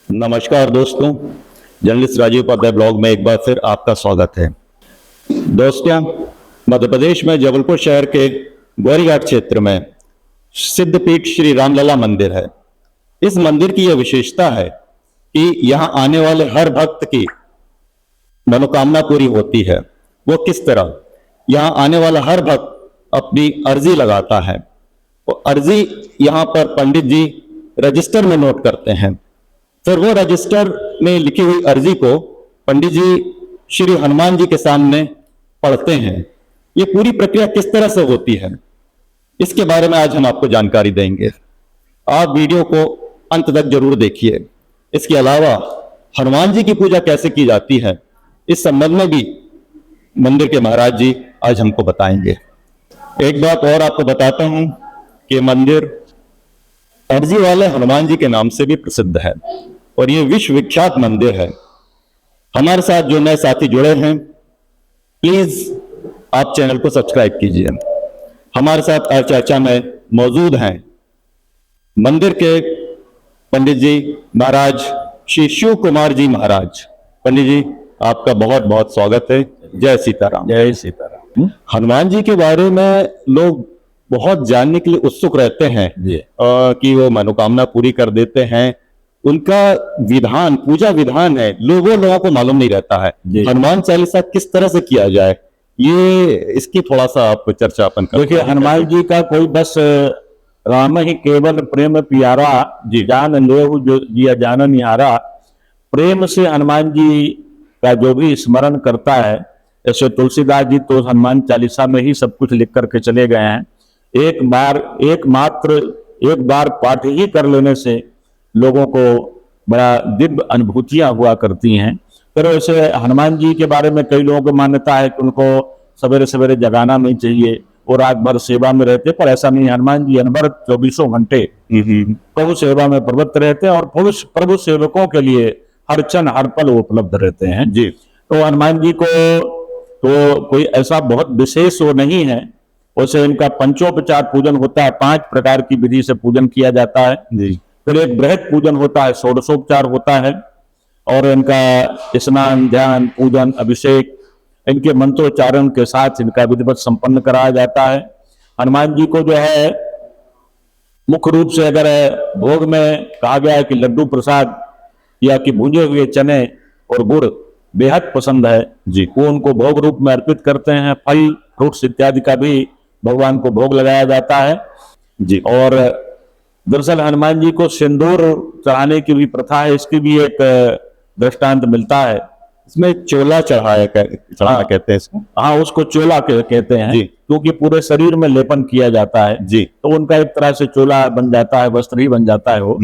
नमस्कार दोस्तों, journalist Rajiv Upadhyay blog में एक बार फिर आपका स्वागत है। दोस्तों, मध्य प्रदेश में जबलपुर शहर के गौरीघाट क्षेत्र में सिद्धपीठ श्री रामलला मंदिर है। इस मंदिर की यह विशेषता है कि यहाँ आने वाले हर भक्त की मनोकामना पूरी होती है। वो किस तरह? यहाँ आने वाला हर भक्त अपनी अर्जी लगाता है। वो अर्जी यहाँ पर पंडित जी रजिस्टर में नोट करते हैं। फिर वो रजिस्टर में लिखी हुई अर्जी को पंडित जी श्री हनुमान जी के सामने पढ़ते हैं। ये पूरी प्रक्रिया किस तरह से होती है, इसके बारे में आज हम आपको जानकारी देंगे। आप वीडियो को अंत तक जरूर देखिए। इसके अलावा हनुमान जी की पूजा कैसे की जाती है, इस संबंध में भी मंदिर के महाराज जी आज हमको बताएंगे। एक बात और आपको बताता हूं कि मंदिर अर्जी वाले हनुमान जी के नाम से भी प्रसिद्ध है और ये विश्व विख्यात मंदिर है। हमारे साथ जो नए साथी जुड़े हैं, प्लीज आप चैनल को सब्सक्राइब कीजिए। हमारे साथ आज चर्चा में मौजूद हैं मंदिर के पंडित जी महाराज श्री शिव कुमार जी महाराज। पंडित जी, आपका बहुत बहुत स्वागत है। जय सीताराम। जय सीताराम। हनुमान जी के बारे में लोग बहुत जानने के लिए उत्सुक रहते हैं कि वो मनोकामना पूरी कर देते हैं। उनका विधान, पूजा विधान है, लोगों को मालूम नहीं रहता है। हनुमान चालीसा किस तरह से किया जाए, ये इसकी थोड़ा सा आप चर्चा अपन करें। देखिए, हनुमान जी का कोई बस राम ही केवल प्रेम प्यारा, जी जान लेहु जो जिया जान निहारा। प्रेम से हनुमान जी का जो भी स्मरण करता है, ऐसे तुलसीदास जी तो हनुमान चालीसा में ही सब कुछ लिख करके चले गए हैं। एक बार पाठ ही कर लेने से लोगों को बड़ा दिव्य अनुभूतियां हुआ करती हैं। फिर वैसे हनुमान जी के बारे में कई लोगों को मान्यता है कि उनको सवेरे सवेरे जगाना नहीं चाहिए, वो रात भर सेवा में रहते, पर ऐसा नहीं। हनुमान जी अनवरत 24 घंटे प्रभु सेवा में प्रवृत्त रहते हैं और प्रभु सेवकों के लिए हर क्षण हर पल उपलब्ध रहते हैं जी। तो हनुमान जी को तो कोई ऐसा बहुत विशेष वो नहीं है। वैसे इनका पंचोपचार पूजन होता है, 5 प्रकार की विधि से पूजन किया जाता है जी। फिर एक बृहत पूजन होता है, षोडशोपचार होता है, और इनका स्नान, ध्यान, पूजन, अभिषेक इनके मंत्रोच्चारण के साथ इनका विधिवत संपन्न कराया जाता है। हनुमान जी को जो है मुख्य रूप से अगर भोग में कहा गया है कि लड्डू प्रसाद या कि भुने हुए चने और गुड़ बेहद पसंद है जी, वो उनको भोग रूप में अर्पित करते हैं। फल, फ्रूट्स इत्यादि का भी भगवान को भोग लगाया जाता है जी। और दरअसल हनुमान जी को सिंदूर चढ़ाने की भी प्रथा है, इसकी भी एक दृष्टांत मिलता है। इसमें चोला चढ़ाया कहते हैं इसको। हाँ, उसको चोला कहते हैं क्योंकि पूरे शरीर में लेपन किया जाता है जी। तो उनका एक तरह से चोला बन जाता है, वस्त्र ही बन जाता है वो।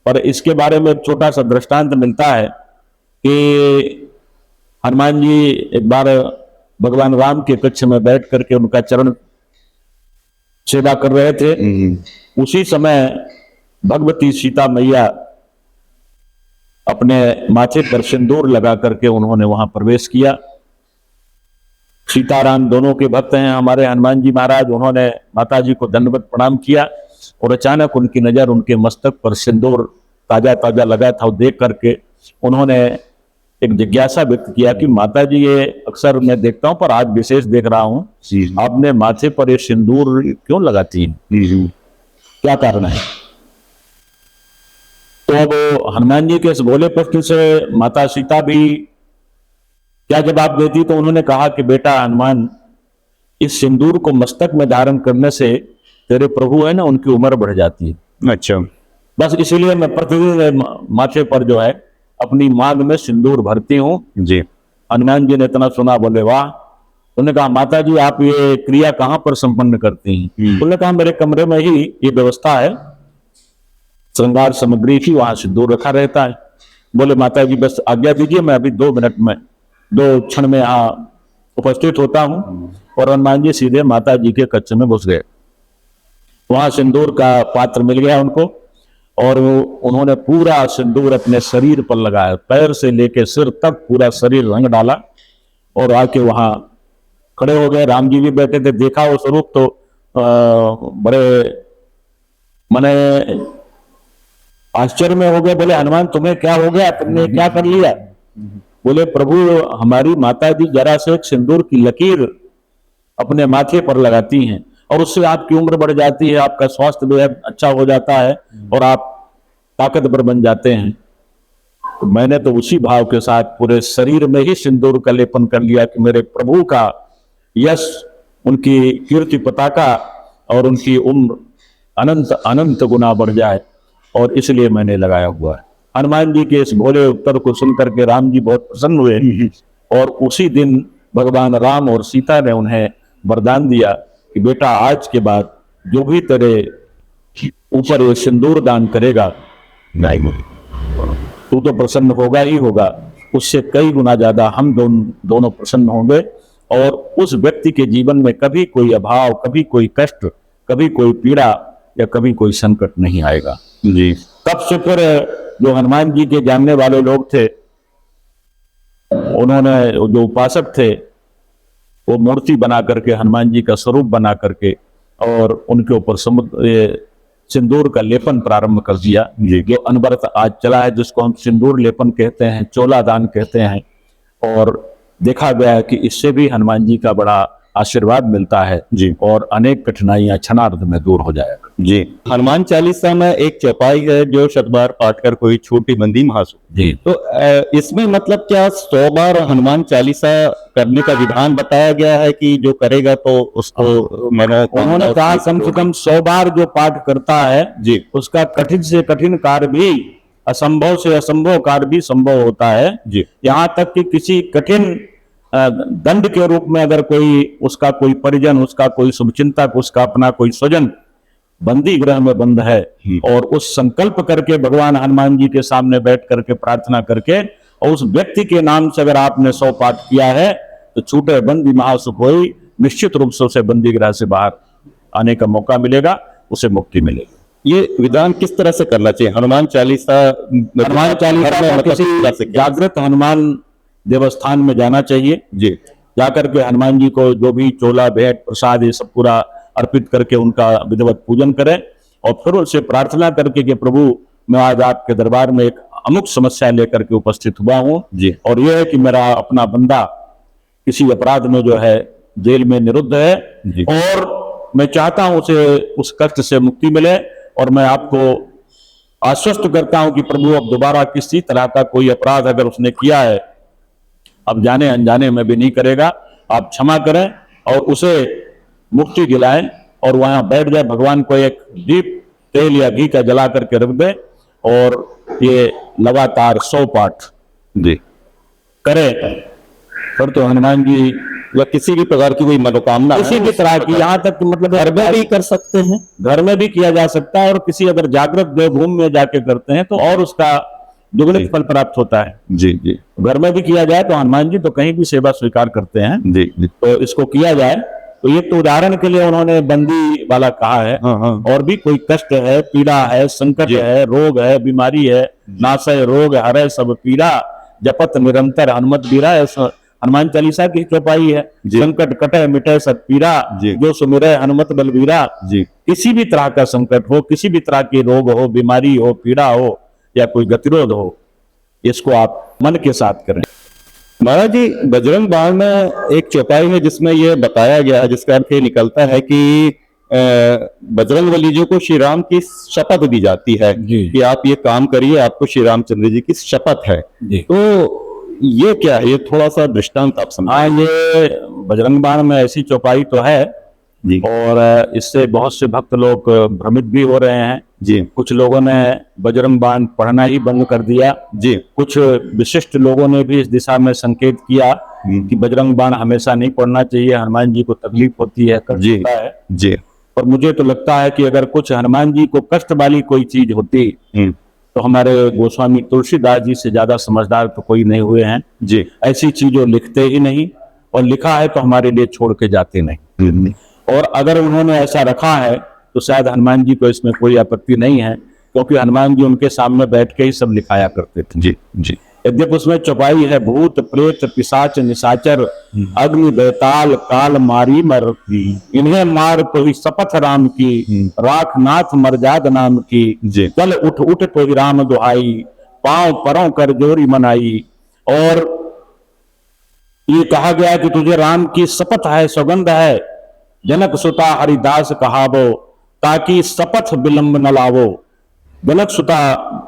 पर इसके बारे में एक छोटा सा दृष्टांत मिलता है कि हनुमान जी एक बार भगवान राम के कक्ष में बैठ करके उनका चरण सेवा कर रहे थे। उसी समय भगवती सीता मैया अपने माथे पर सिंदूर लगा करके उन्होंने वहां प्रवेश किया। सीताराम दोनों के भक्त हैं हमारे हनुमान जी महाराज। उन्होंने माता जी को दंडवत प्रणाम किया और अचानक उनकी नजर उनके मस्तक पर सिंदूर ताजा ताजा लगा था, देख करके उन्होंने एक जिज्ञासा व्यक्त किया कि माता जी, ये अक्सर मैं देखता हूं पर आज विशेष देख रहा हूं, आपने माथे पर ये सिंदूर क्यों लगाती हैं, क्या कारण है? तो अब हनुमान जी के इस बोले प्रश्न से माता सीता भी क्या जवाब देती, तो उन्होंने कहा कि बेटा हनुमान, इस सिंदूर को मस्तक में धारण करने से तेरे प्रभु है ना, उनकी उम्र बढ़ जाती है। अच्छा, बस इसीलिए मैं प्रतिदिन माथे पर जो है अपनी मांग में सिंदूर भरती हूँ जी। हनुमान जी ने इतना सुना, बोले वाह। उन्होंने कहा माता जी, आप ये क्रिया कहाँ पर संपन्न करती हैं? उन्होंने कहा मेरे कमरे में ही ये व्यवस्था है, श्रृंगार सामग्री की, वहां सिंदूर रखा रहता है। बोले माता जी बस आज्ञा दीजिए, मैं अभी 2 मिनट में 2 क्षण में यहाँ उपस्थित होता हूँ। और हनुमान जी सीधे माता जी के कक्ष में घुस गए। वहां सिंदूर का पात्र मिल गया उनको और उन्होंने पूरा सिंदूर अपने शरीर पर लगाया, पैर से लेकर सिर तक पूरा शरीर रंग डाला और आके वहां खड़े हो गए। राम जी भी बैठे थे, देखा वो स्वरूप तो बड़े मने आश्चर्य में हो गए, बोले हनुमान तुम्हें क्या हो गया, तुमने क्या कर लिया? बोले प्रभु हमारी माता जी जरा से एक सिंदूर की लकीर अपने माथे पर लगाती हैं और उससे आपकी उम्र बढ़ जाती है, आपका स्वास्थ्य बेहद अच्छा हो जाता है और आप ताकतवर बन जाते हैं। तो मैंने तो उसी भाव के साथ पूरे शरीर में ही सिंदूर का लेपन कर लिया कि मेरे प्रभु का यश, उनकी कीर्ति पताका और उनकी उम्र अनंत अनंत गुना बढ़ जाए, और इसलिए मैंने लगाया हुआ है। हनुमान जी के इस भोले उत्तर को सुनकर के राम जी बहुत प्रसन्न हुए और उसी दिन भगवान राम और सीता ने उन्हें वरदान दिया कि बेटा आज के बाद जो भी तेरे ऊपर ये सिंदूर दान करेगा तू तो प्रसन्न होगा ही होगा, उससे कई गुना ज्यादा हम दोनों प्रसन्न होंगे और उस व्यक्ति के जीवन में कभी कोई अभाव, कभी कोई कष्ट, कभी कोई पीड़ा या कभी कोई संकट नहीं आएगा। जी। तब से फिर जो हनुमान जी के जानने वाले लोग थे, उन्होंने जो उपासक थे वो मूर्ति बना करके हनुमान जी का स्वरूप बना करके और उनके ऊपर सिंदूर का लेपन प्रारंभ कर दिया। जो अनवरत आज चला है, जिसको हम सिंदूर लेपन कहते हैं, चोला दान कहते हैं, और देखा गया है कि इससे भी हनुमान जी का बड़ा आशीर्वाद मिलता है जी। और अनेक कठिनाइयां क्षणार्ध में दूर हो जाएगा। जी। हनुमान चालीसा में एक चौपाई है जो 100 बार पाठ कर कोई छोटी बंदी महासु। जी। तो इसमें मतलब क्या 100 बार हनुमान चालीसा करने का विधान बताया गया है कि जो करेगा तो उसको उन्होंने कहा कम से कम 100 बार जो पाठ करता है जी, उसका कठिन से कठिन कार्य भी, असंभव से असंभव कार्य भी संभव होता है जी। यहाँ तक कि किसी कठिन दंड के रूप में अगर कोई उसका कोई परिजन, उसका कोई शुभचिंतक, उसका अपना कोई स्वजन बंदी गृह में बंद है और उस संकल्प करके भगवान हनुमान जी के सामने बैठ करके प्रार्थना करके और उस व्यक्ति के नाम से अगर आपने 100 पाठ किया है तो छूटे बंदी महासुख होई, निश्चित रूप से उसे बंदी गृह से बाहर आने का मौका मिलेगा, उसे मुक्ति मिलेगी। ये विधान किस तरह से करना चाहिए? हनुमान चालीसा में किसी जागृत हनुमान देवस्थान में जाना चाहिए जी। जाकर के हनुमान जी को जो भी चोला, भेंट, प्रसाद ये सब पूरा अर्पित करके उनका विधिवत पूजन करें और फिर उनसे प्रार्थना करके कि प्रभु मैं आज आपके दरबार में एक अमुक समस्या लेकर के उपस्थित हुआ हूँ जी। और यह है कि मेरा अपना बंदा किसी अपराध में जो है जेल में निरुद्ध है जी। और मैं चाहता हूं उसे उस कष्ट से मुक्ति मिले और मैं आपको आश्वस्त करता हूं कि प्रभु अब दोबारा किसी तरह का कोई अपराध अगर उसने किया है अब जाने अनजाने में भी नहीं करेगा, आप क्षमा करें और उसे मुक्ति दिलाएं और वहां बैठ जाए, भगवान को एक दीप तेल या घी का जला करके रख दे और ये लगातार 100 पाठ जी करें, फिर तो हनुमान जी या किसी भी प्रकार की कोई मनोकामना किसी भी तरह की, यहाँ तक कि मतलब घर में भी कर सकते हैं, घर में भी किया जा सकता है और किसी अगर जागृत देवभूमि में जाके करते हैं तो और उसका दुगुणित फल प्राप्त होता है। जी जी। घर में भी किया जाए तो हनुमान जी तो कहीं भी सेवा स्वीकार करते हैं जी जी। तो इसको किया जाए। तो ये तो उदाहरण के लिए उन्होंने बंदी वाला कहा है। हाँ। और भी कोई कष्ट है, पीड़ा है, संकट है, रोग है, बीमारी है, नाशय रोग हरे सब पीड़ा, जपत निरंतर हनुमत बीरा, हनुमान चालीसा की चौपाई है। संकट कटे मिटे सब पीड़ा, जो सुमिरै हनुमत बलबीरा। किसी भी तरह का संकट हो, किसी भी तरह की रोग हो, बीमारी हो, पीड़ा हो या कोई गतिरोध हो, इसको आप मन के साथ करें। महाराज जी, बजरंग बाण में एक चौपाई है जिसमें ये बताया गया है, जिसका अर्थ ये निकलता है कि बजरंग बली जी को श्री राम की शपथ दी जाती है कि आप ये काम करिए, आपको श्री रामचंद्र जी की शपथ है। तो ये क्या है? ये थोड़ा सा दृष्टांत आप समझाएं। ये बजरंग बाण में ऐसी चौपाई तो है जी। और इससे बहुत से भक्त लोग भ्रमित भी हो रहे हैं जी। कुछ लोगों ने बजरंग बाण पढ़ना ही बंद कर दिया जी। कुछ विशिष्ट लोगों ने भी इस दिशा में संकेत किया कि बजरंग बाण हमेशा नहीं पढ़ना चाहिए, हनुमान जी को तकलीफ होती है, कष्ट होता है जी। और मुझे तो लगता है कि अगर कुछ हनुमान जी को कष्ट वाली कोई चीज होती तो हमारे गोस्वामी तुलसीदास जी से ज्यादा समझदार तो कोई नहीं हुए हैं जी। ऐसी चीजों लिखते ही नहीं और लिखा है तो हमारे लिए छोड़ के जाते नहीं। और अगर उन्होंने ऐसा रखा है तो शायद हनुमान जी को इसमें कोई आपत्ति नहीं है, क्योंकि हनुमान जी उनके सामने बैठ के ही सब लिखाया करते थे। जी जी। यद्यपि उसमें चौपाई है, भूत प्रेत पिशाच निशाचर अग्नि बैताल काल मारी मर, इन्हें मार कोई शपथ राम की, राख नाथ मर्याद नाम की, जी। चल उठ उठ कोई राम दुहाई, पांव परों कर जोरी मनाई। और ये कहा गया कि तुझे राम की शपथ है, सौगंध है, जनक सुता हरिदास कहावो, ताकि शपथ विलंब न लावो। जनक सुता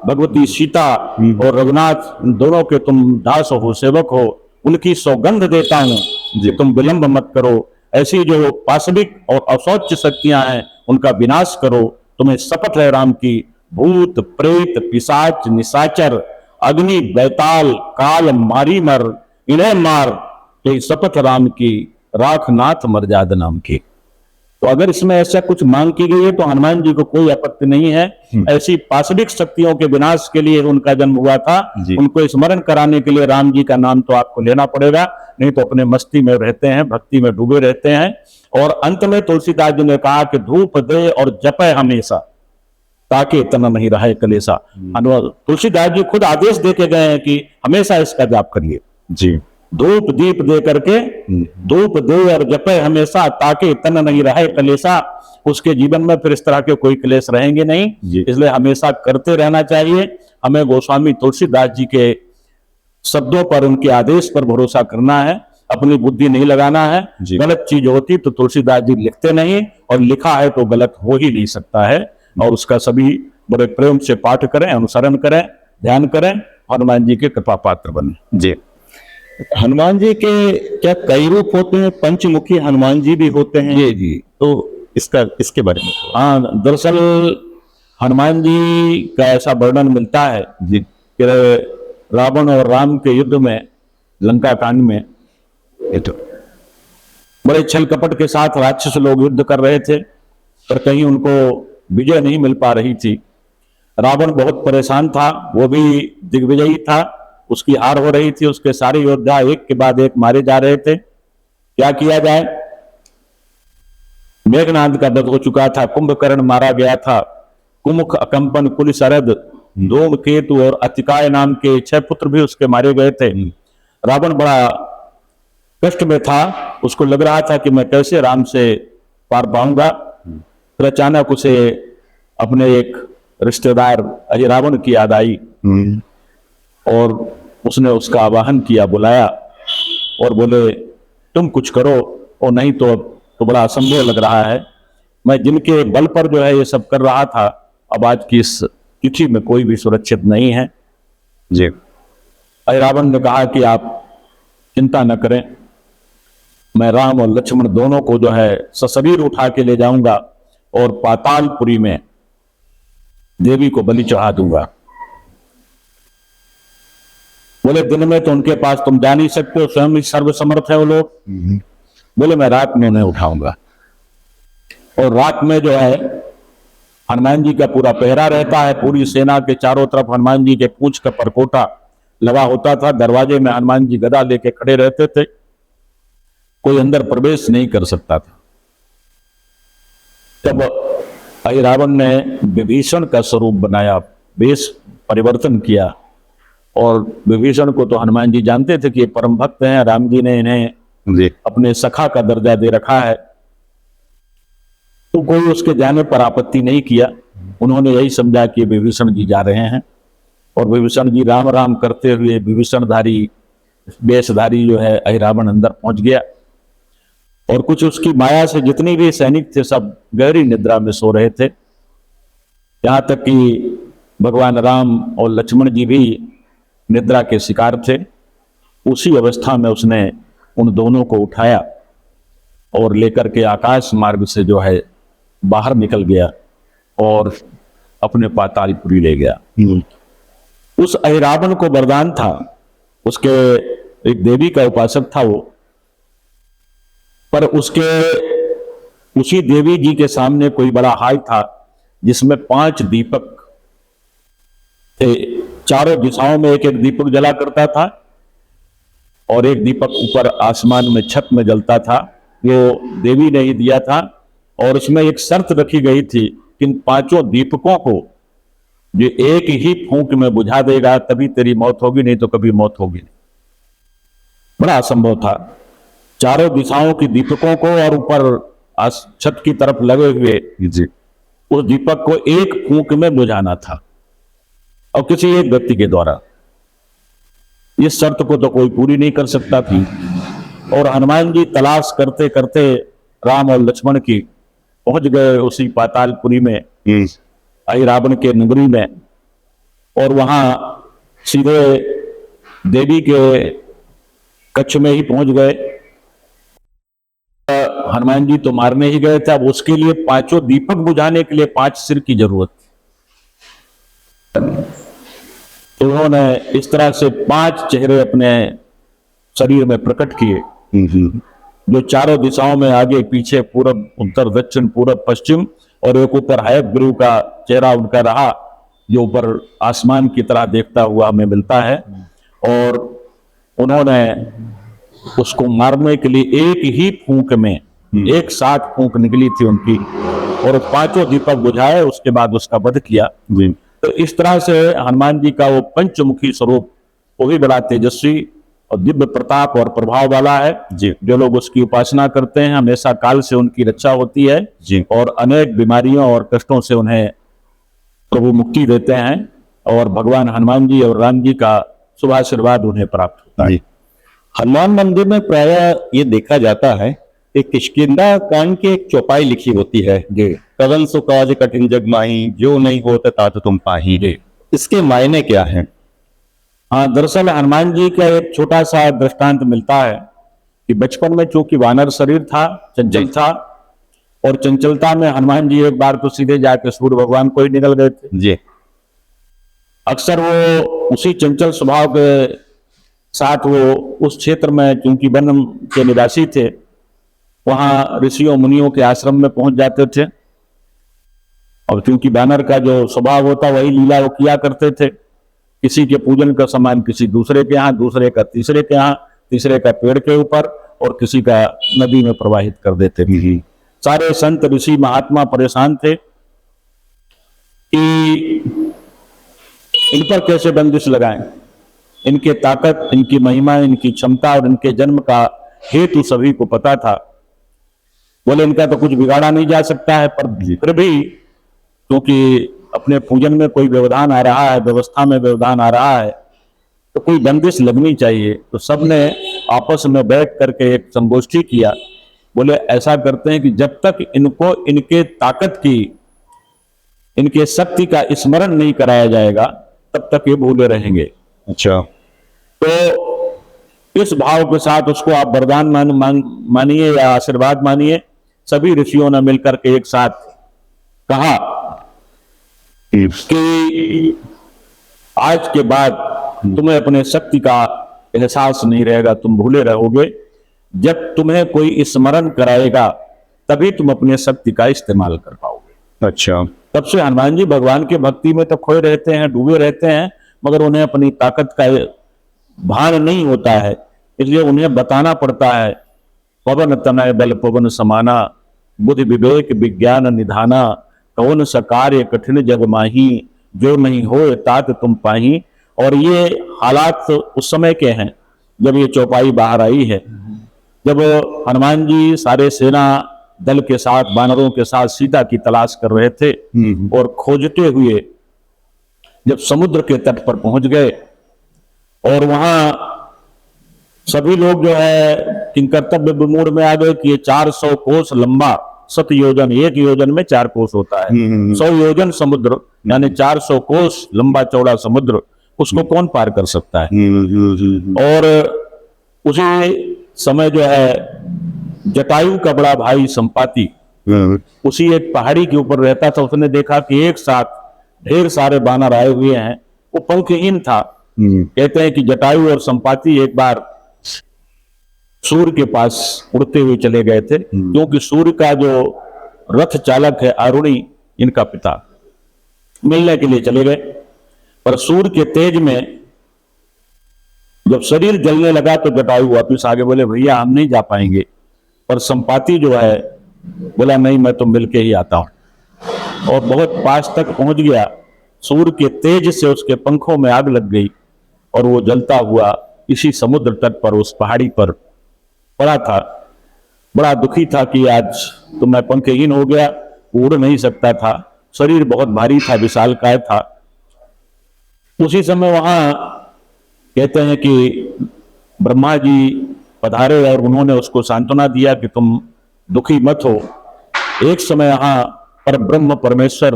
भगवती सीता और रघुनाथ दोनों के तुम दास हो, सेवक हो, उनकी सौगंध देता हूं कि तुम विलंब मत करो। ऐसी जो पाशविक और अशौच शक्तियां हैं उनका विनाश करो। तुम्हें शपथ है राम की, भूत प्रेत पिशाच निशाचर अग्नि बैताल काल मारी मर, इन्हें मार यही शपथ राम की, राख नाथ मर्याद नाम की। तो अगर इसमें ऐसा कुछ मांग की गई है तो हनुमान जी को कोई आपत्ति नहीं है। ऐसी पाशविक शक्तियों के विनाश के लिए उनका जन्म हुआ था। उनको स्मरण कराने के लिए राम जी का नाम तो आपको लेना पड़ेगा, नहीं तो अपने मस्ती में रहते हैं, भक्ति में डूबे रहते हैं। और अंत में तुलसीदास जी ने कहा कि धूप दे और जपे हमेशा, ताकि तन नहीं रहे कलेसा। तुलसीदास जी खुद आदेश दे के गए हैं कि हमेशा इसका जाप करिए। जी। धूप दीप दे करके, धूप दे और जपे हमेशा, ताकि तन नहीं रहे कलेसा। उसके जीवन में फिर इस तरह के कोई क्लेश रहेंगे नहीं, इसलिए हमेशा करते रहना चाहिए। हमें गोस्वामी तुलसीदास जी के शब्दों पर, उनके आदेश पर भरोसा करना है, अपनी बुद्धि नहीं लगाना है। गलत चीज होती तो तुलसीदास जी लिखते नहीं, और लिखा है तो गलत हो ही नहीं सकता है। और उसका सभी बड़े प्रेम से पाठ करें, अनुसरण करें, ध्यान करें, हनुमान जी के कृपा पात्र बने। जी। हनुमान जी के क्या कई रूप होते हैं? पंचमुखी हनुमान जी भी होते हैं? जी। तो इसके बारे में। हाँ, दरअसल हनुमान जी का ऐसा वर्णन मिलता है जी कि रावण और राम के युद्ध में, लंका कांड में, बड़े छल कपट के साथ राक्षस लोग युद्ध कर रहे थे, पर कहीं उनको विजय नहीं मिल पा रही थी। रावण बहुत परेशान था, वो भी दिग्विजयी था, उसकी हार हो रही थी। उसके सारे योद्धा एक के बाद एक मारे जा रहे थे। क्या किया जाए? मेघनाद का वध हो चुका था, कुंभकर्ण मारा गया था, कुमुख अकंपन कुल सरद धूमकेतु और अतिकाय नाम के 6 पुत्र भी उसके मारे गए थे। रावण बड़ा कष्ट में था, उसको लग रहा था कि मैं कैसे राम से पार पाऊंगा। फिर अचानक उसे अपने एक रिश्तेदार अहिरावण की याद आई, और उसने उसका आवाहन किया, बुलाया और बोले तुम कुछ करो, और नहीं तो बड़ा असंभव लग रहा है। मैं जिनके बल पर जो है ये सब कर रहा था, अब आज की इस तिथि में कोई भी सुरक्षित नहीं है। जी। अहिरावण ने कहा कि आप चिंता न करें, मैं राम और लक्ष्मण दोनों को जो है सशरीर उठा के ले जाऊंगा और पातालपुरी में देवी को बलि चढ़ा दूंगा। बोले दिन में तो उनके पास तुम जा नहीं सकते हो, स्वयं ही सर्वसमर्थ है वो लोग। बोले मैं रात में उन्हें उठाऊंगा। और रात में जो है हनुमान जी का पूरा पहरा रहता है, पूरी सेना के चारों तरफ हनुमान जी के पूंछ का परकोटा लगा होता था। दरवाजे में हनुमान जी गदा लेके खड़े रहते थे, कोई अंदर प्रवेश नहीं कर सकता था। तब अहिरावण ने विभीषण का स्वरूप बनाया, वेश परिवर्तन किया। और विभीषण को तो हनुमान जी जानते थे कि ये परम भक्त हैं, राम जी ने इन्हें अपने सखा का दर्जा दे रखा है, तो कोई उसके जाने पर आपत्ति नहीं किया। उन्होंने यही समझा कि विभीषण जी जा रहे हैं, और विभीषण जी राम राम करते हुए विभीषणधारी वेशधारी जो है अहिरावण अंदर पहुंच गया। और कुछ उसकी माया से जितने भी सैनिक थे सब गहरी निद्रा में सो रहे थे। यहां तक कि भगवान राम और लक्ष्मण जी भी निद्रा के शिकार थे। उसी अवस्था में उसने उन दोनों को उठाया और लेकर के आकाश मार्ग से जो है बाहर निकल गया और अपने पातालपुरी ले गया। उस अहिरावण को वरदान था, उसके एक देवी का उपासक था वो, पर उसके उसी देवी जी के सामने कोई बड़ा हाल था जिसमें 5 दीपक थे। चारों दिशाओं में एक एक दीपक जला करता था, और एक दीपक ऊपर आसमान में छत में जलता था, वो देवी ने ही दिया था। और उसमें एक शर्त रखी गई थी कि इन 5 दीपकों को जो एक ही फूंक में बुझा देगा तभी तेरी मौत होगी, नहीं तो कभी मौत होगी नहीं। बड़ा असंभव था। चारों दिशाओं की दीपकों को और ऊपर छत की तरफ लगे हुए जी उस दीपक को एक फूंक में बुझाना था, और किसी एक व्यक्ति के द्वारा। इस शर्त को तो कोई पूरी नहीं कर सकता थी। और हनुमान जी तलाश करते करते राम और लक्ष्मण की पहुंच गए उसी पातालपुरी में, आई रावण के नगरी में, और वहां सीधे देवी के कक्ष में ही पहुंच गए। हनुमान जी तो मारने ही गए थे, अब उसके लिए पांचों दीपक बुझाने के लिए 5 सिर की जरूरत थी। तो उन्होंने इस तरह से 5 चेहरे अपने शरीर में प्रकट किए, जो चारों दिशाओं में आगे पीछे पूरब उत्तर दक्षिण पूरब पश्चिम, और एक ऊपर हयग्रीव का चेहरा उनका रहा जो ऊपर आसमान की तरह देखता हुआ हमें मिलता है। और उन्होंने उसको मारने के लिए एक ही फूंक में एक साथ फूंक निकली थी उनकी, और 5 दीपक बुझाए, उसके बाद उसका वध किया। तो इस तरह से हनुमान जी का वो पंचमुखी स्वरूप वो भी बड़ा तेजस्वी और दिव्य प्रताप और प्रभाव वाला है। जो लोग उसकी उपासना करते हैं हमेशा काल से उनकी रक्षा होती है, और अनेक बीमारियों और कष्टों से उन्हें प्रभु मुक्ति देते हैं, और भगवान हनुमान जी और राम जी का शुभ आशीर्वाद उन्हें प्राप्त होता है। हनुमान मंदिर में प्रायः ये देखा जाता है कि किष्किंधा कांड की एक चौपाई लिखी होती है, कवन सो काज कठिन जग माही, जो नहीं होता तात तुम पाही। इसके मायने क्या है? हाँ, दरअसल हनुमान जी का एक छोटा सा दृष्टांत मिलता है कि बचपन में चूंकि वानर शरीर था, चंचल था, और चंचलता में हनुमान जी एक बार तो सीधे जाकर सूर्य भगवान को ही निकल गए थे। अक्सर वो उसी चंचल स्वभाव के साथ वो उस क्षेत्र में, चूंकि वन के निवासी थे, वहां ऋषियों मुनियों के आश्रम में पहुंच जाते थे, और क्योंकि वानर का जो स्वभाव होता वही लीला वो किया करते थे। किसी के पूजन का सामान किसी दूसरे के यहाँ, दूसरे का तीसरे के यहाँ, तीसरे का पेड़ के ऊपर, और किसी का नदी में प्रवाहित कर देते थे। सारे संत ऋषि महात्मा परेशान थे कि इन पर कैसे बंदिश लगाएं। इनके ताकत, इनकी महिमा, इनकी क्षमता और इनके जन्म का हेतु सभी को पता था। बोले इनका तो कुछ बिगाड़ा नहीं जा सकता है, पर फिर भी क्योंकि अपने पूजन में कोई व्यवधान आ रहा है, व्यवस्था में व्यवधान आ रहा है, तो कोई बंदिश लगनी चाहिए। तो सबने आपस में बैठ करके एक संगोष्ठी किया। बोले ऐसा करते हैं कि जब तक इनको इनके ताकत की, इनके शक्ति का स्मरण नहीं कराया जाएगा तब तक ये भूले रहेंगे। अच्छा, तो इस भाव के साथ उसको आप वरदान मानिए या आशीर्वाद मानिए। सभी ऋषियों ने मिलकर के एक साथ कहा कि आज के बाद तुम्हें अपने शक्ति का एहसास नहीं रहेगा, तुम भूले रहोगे। जब तुम्हें कोई स्मरण कराएगा तभी तुम अपने शक्ति का इस्तेमाल कर पाओगे। अच्छा, तब से हनुमान जी भगवान के भक्ति में तो खोए रहते हैं, डूबे रहते हैं, मगर उन्हें अपनी ताकत का भान नहीं होता है, इसलिए उन्हें बताना पड़ता है। पवन तनय बल पवन समाना, बुद्धि विवेक विज्ञान निधाना, कौन सा कार्य कठिन जग माही, जो नहीं हो तात तुम पाही। और ये हालात उस समय के हैं जब ये चौपाई बाहर आई है, जब हनुमान जी सारे सेना दल के साथ, वानरों के साथ सीता की तलाश कर रहे थे, और खोजते हुए जब समुद्र के तट पर पहुंच गए, और वहां सभी लोग जो है किंकर्तव्य विमूढ़ में आ गए कि ये 400 कोस लंबा, 7 योजन, 1 योजन में 4 कोस होता है, 100 योजन समुद्र, यानी 400 कोस लंबा चौड़ा समुद्र, उसको कौन पार कर सकता है। और उसी समय जो है जटायु का बड़ा भाई संपाति उसी एक पहाड़ी के ऊपर रहता था। उसने देखा कि एक साथ ढेर सारे बानर आए हुए हैं, वो पंखहीन था। कहते हैं कि जटायु और संपाति एक बार सूर्य के पास उड़ते हुए चले गए थे, क्योंकि सूर्य का जो रथ चालक है अरुणी, इनका पिता, मिलने के लिए चले गए। पर सूर्य के तेज में जब शरीर जलने लगा तो जटायु वापिस आगे, बोले भैया हम नहीं जा पाएंगे। पर संपाति जो है बोला नहीं, मैं तो मिलके ही आता हूं, और बहुत पास तक पहुंच गया। सूर्य के तेज से उसके पंखों में आग लग गई और वो जलता हुआ इसी समुद्र तट पर उस पहाड़ी पर पड़ा था। बड़ा दुखी था कि आज तो मैं पंखहीन हो गया, उड़ नहीं सकता था, शरीर बहुत भारी था, विशालकाय था। उसी समय वहां कहते हैं कि ब्रह्मा जी पधारे और उन्होंने उसको सांत्वना दिया कि तुम दुखी मत हो। एक समय यहाँ पर ब्रह्म परमेश्वर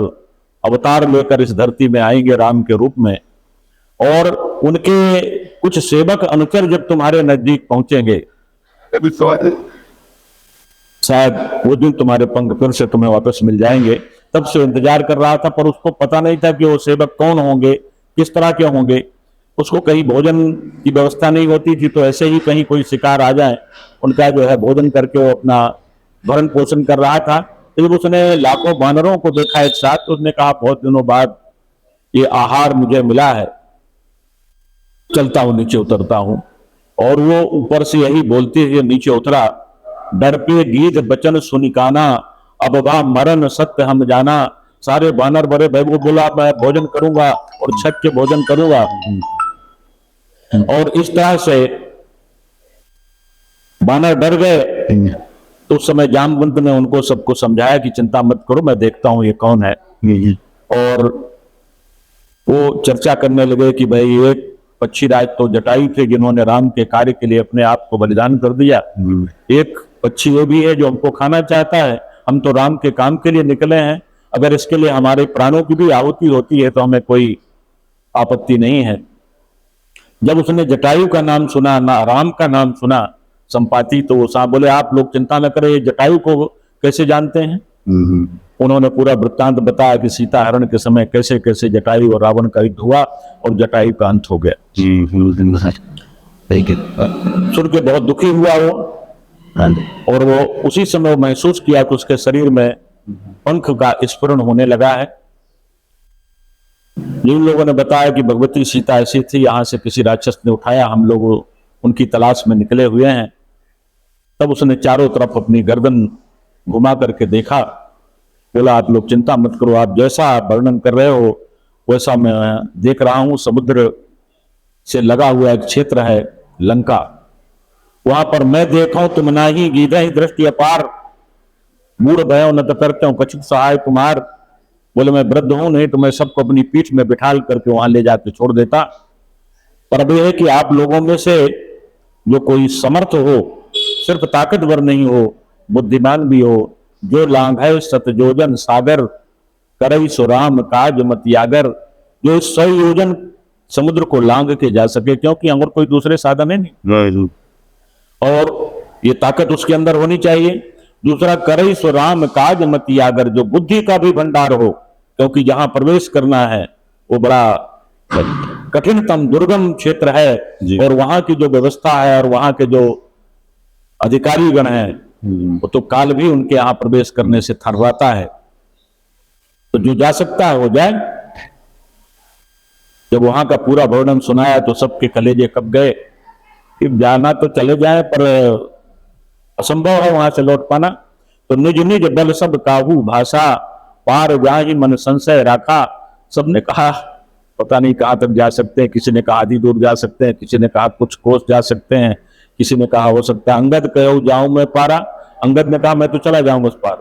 अवतार लेकर इस धरती में आएंगे राम के रूप में, और उनके कुछ सेवक अनुचर जब तुम्हारे नजदीक पहुंचेंगे शायद वो दिन तुम्हारे पंख फिर से तुम्हें वापस मिल जाएंगे। तब से इंतजार कर रहा था, पर उसको पता नहीं था कि वो सेवक कौन होंगे, किस तरह के होंगे। उसको कहीं भोजन की व्यवस्था नहीं होती थी, तो ऐसे ही कहीं कोई शिकार आ जाए उनका जो है भोजन करके वो अपना भरण पोषण कर रहा था। तो जब उसने लाखों वानरों को देखा एक साथ, तो उसने कहा बहुत दिनों बाद ये आहार मुझे मिला है, चलता हूं नीचे उतरता हूं। और वो ऊपर से यही बोलते हुए नीचे उतरा, डर पे गीत बचन सुनिकाना, अब वह मरण सत्य हम जाना। सारे वानर बड़े भाई, वो बोला मैं भोजन करूंगा और छक के भोजन करूंगा। और इस तरह से वानर डर गए। तो उस समय जामवंत ने उनको सबको समझाया कि चिंता मत करो, मैं देखता हूं ये कौन है। और वो चर्चा करने लगे कि भाई एक पक्षीराज तो जटायु थे जिन्होंने राम के कार्य के लिए अपने आप को बलिदान कर दिया। एक पक्षी ये भी है जो हमको खाना चाहता है। हम तो राम के काम के लिए निकले हैं, अगर इसके लिए हमारे प्राणों की भी आहुति होती है तो हमें कोई आपत्ति नहीं है। जब उसने जटायु का नाम सुना, ना राम का नाम सुना संपाति, तो वो साहब बोले आप लोग चिंता न करें, जटायु को कैसे जानते हैं। उन्होंने पूरा वृत्तांत बताया कि सीता हरण के समय कैसे कैसे जटायु और रावण का युद्ध हुआ और जटायु का अंत हो गया। सुन के बहुत दुखी हुआ वो, और वो उसी समय महसूस किया कि उसके शरीर में पंख का स्फुरण होने लगा है। जिन लोगों ने बताया कि भगवती सीता ऐसी थी, यहां से किसी राक्षस ने उठाया, हम लोग उनकी तलाश में निकले हुए हैं। तब उसने चारों तरफ अपनी गर्दन घुमा करके देखा, बोला आप लोग चिंता मत करो, आप जैसा वर्णन कर रहे हो वैसा मैं देख रहा हूं। समुद्र से लगा हुआ एक क्षेत्र है लंका, वहां पर मैं देखा हूं तुम नाही गीधा ही दृष्टि अपार, मूढ़ भयो न करते हूं कछुक सहाय तुम्हार। बोले मैं वृद्ध हूं, नहीं तो मैं सबको अपनी पीठ में बिठाल करके वहां ले जाके छोड़ देता। पर अब यह है कि आप लोगों में से जो कोई समर्थ हो, सिर्फ ताकतवर नहीं हो, बुद्धिमान भी हो, जो लांघे सतयोजन सागर, करई सुराम काज मत यागर, जो 100 योजन समुद्र को लांघ के जा सके, क्योंकि और कोई दूसरे साधन है नहीं और ये ताकत उसके अंदर होनी चाहिए। दूसरा, करई सुराम काज मत यागर, जो बुद्धि का भी भंडार हो, क्योंकि जहां प्रवेश करना है वो बड़ा कठिनतम दुर्गम क्षेत्र है, और वहां की जो व्यवस्था है और वहां के जो अधिकारी गण हैं वो तो काल भी उनके यहां प्रवेश करने से थर्राता है। तो जो जा सकता है वो जाए। जब वहां का पूरा वर्णन सुनाया तो सबके कलेजे कब गए कि जाना तो चले जाए, पर असंभव है वहां से लौट पाना। तो निज निज बल सब काहू भाषा, पार जाहि मन संशय राखा। सबने कहा पता नहीं कहां तक जा सकते हैं, किसी ने कहा आधी दूर जा सकते हैं, किसी ने कहा कुछ कोस जा सकते हैं, किसी ने कहा हो सकता है अंगद कहो जाऊं मैं पारा। अंगद ने कहा मैं तो चला जाऊंगा उस पार,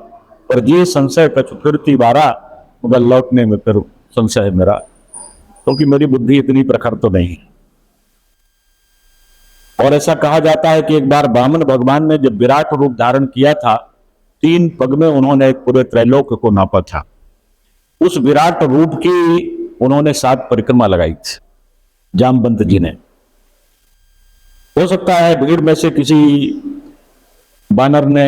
पर ये संशय कछु फिरती बारा, मगर लौटने में फिर संशय है मेरा, क्योंकि मेरी बुद्धि इतनी प्रखर तो नहीं। और ऐसा कहा जाता है कि एक बार वामन भगवान ने जब विराट रूप धारण किया था, 3 पग में उन्होंने पूरे त्रैलोक को नापा था। उस विराट रूप की उन्होंने 7 परिक्रमा लगाई थी जामवंत जी ने। हो सकता है भीड़ में से किसी बानर ने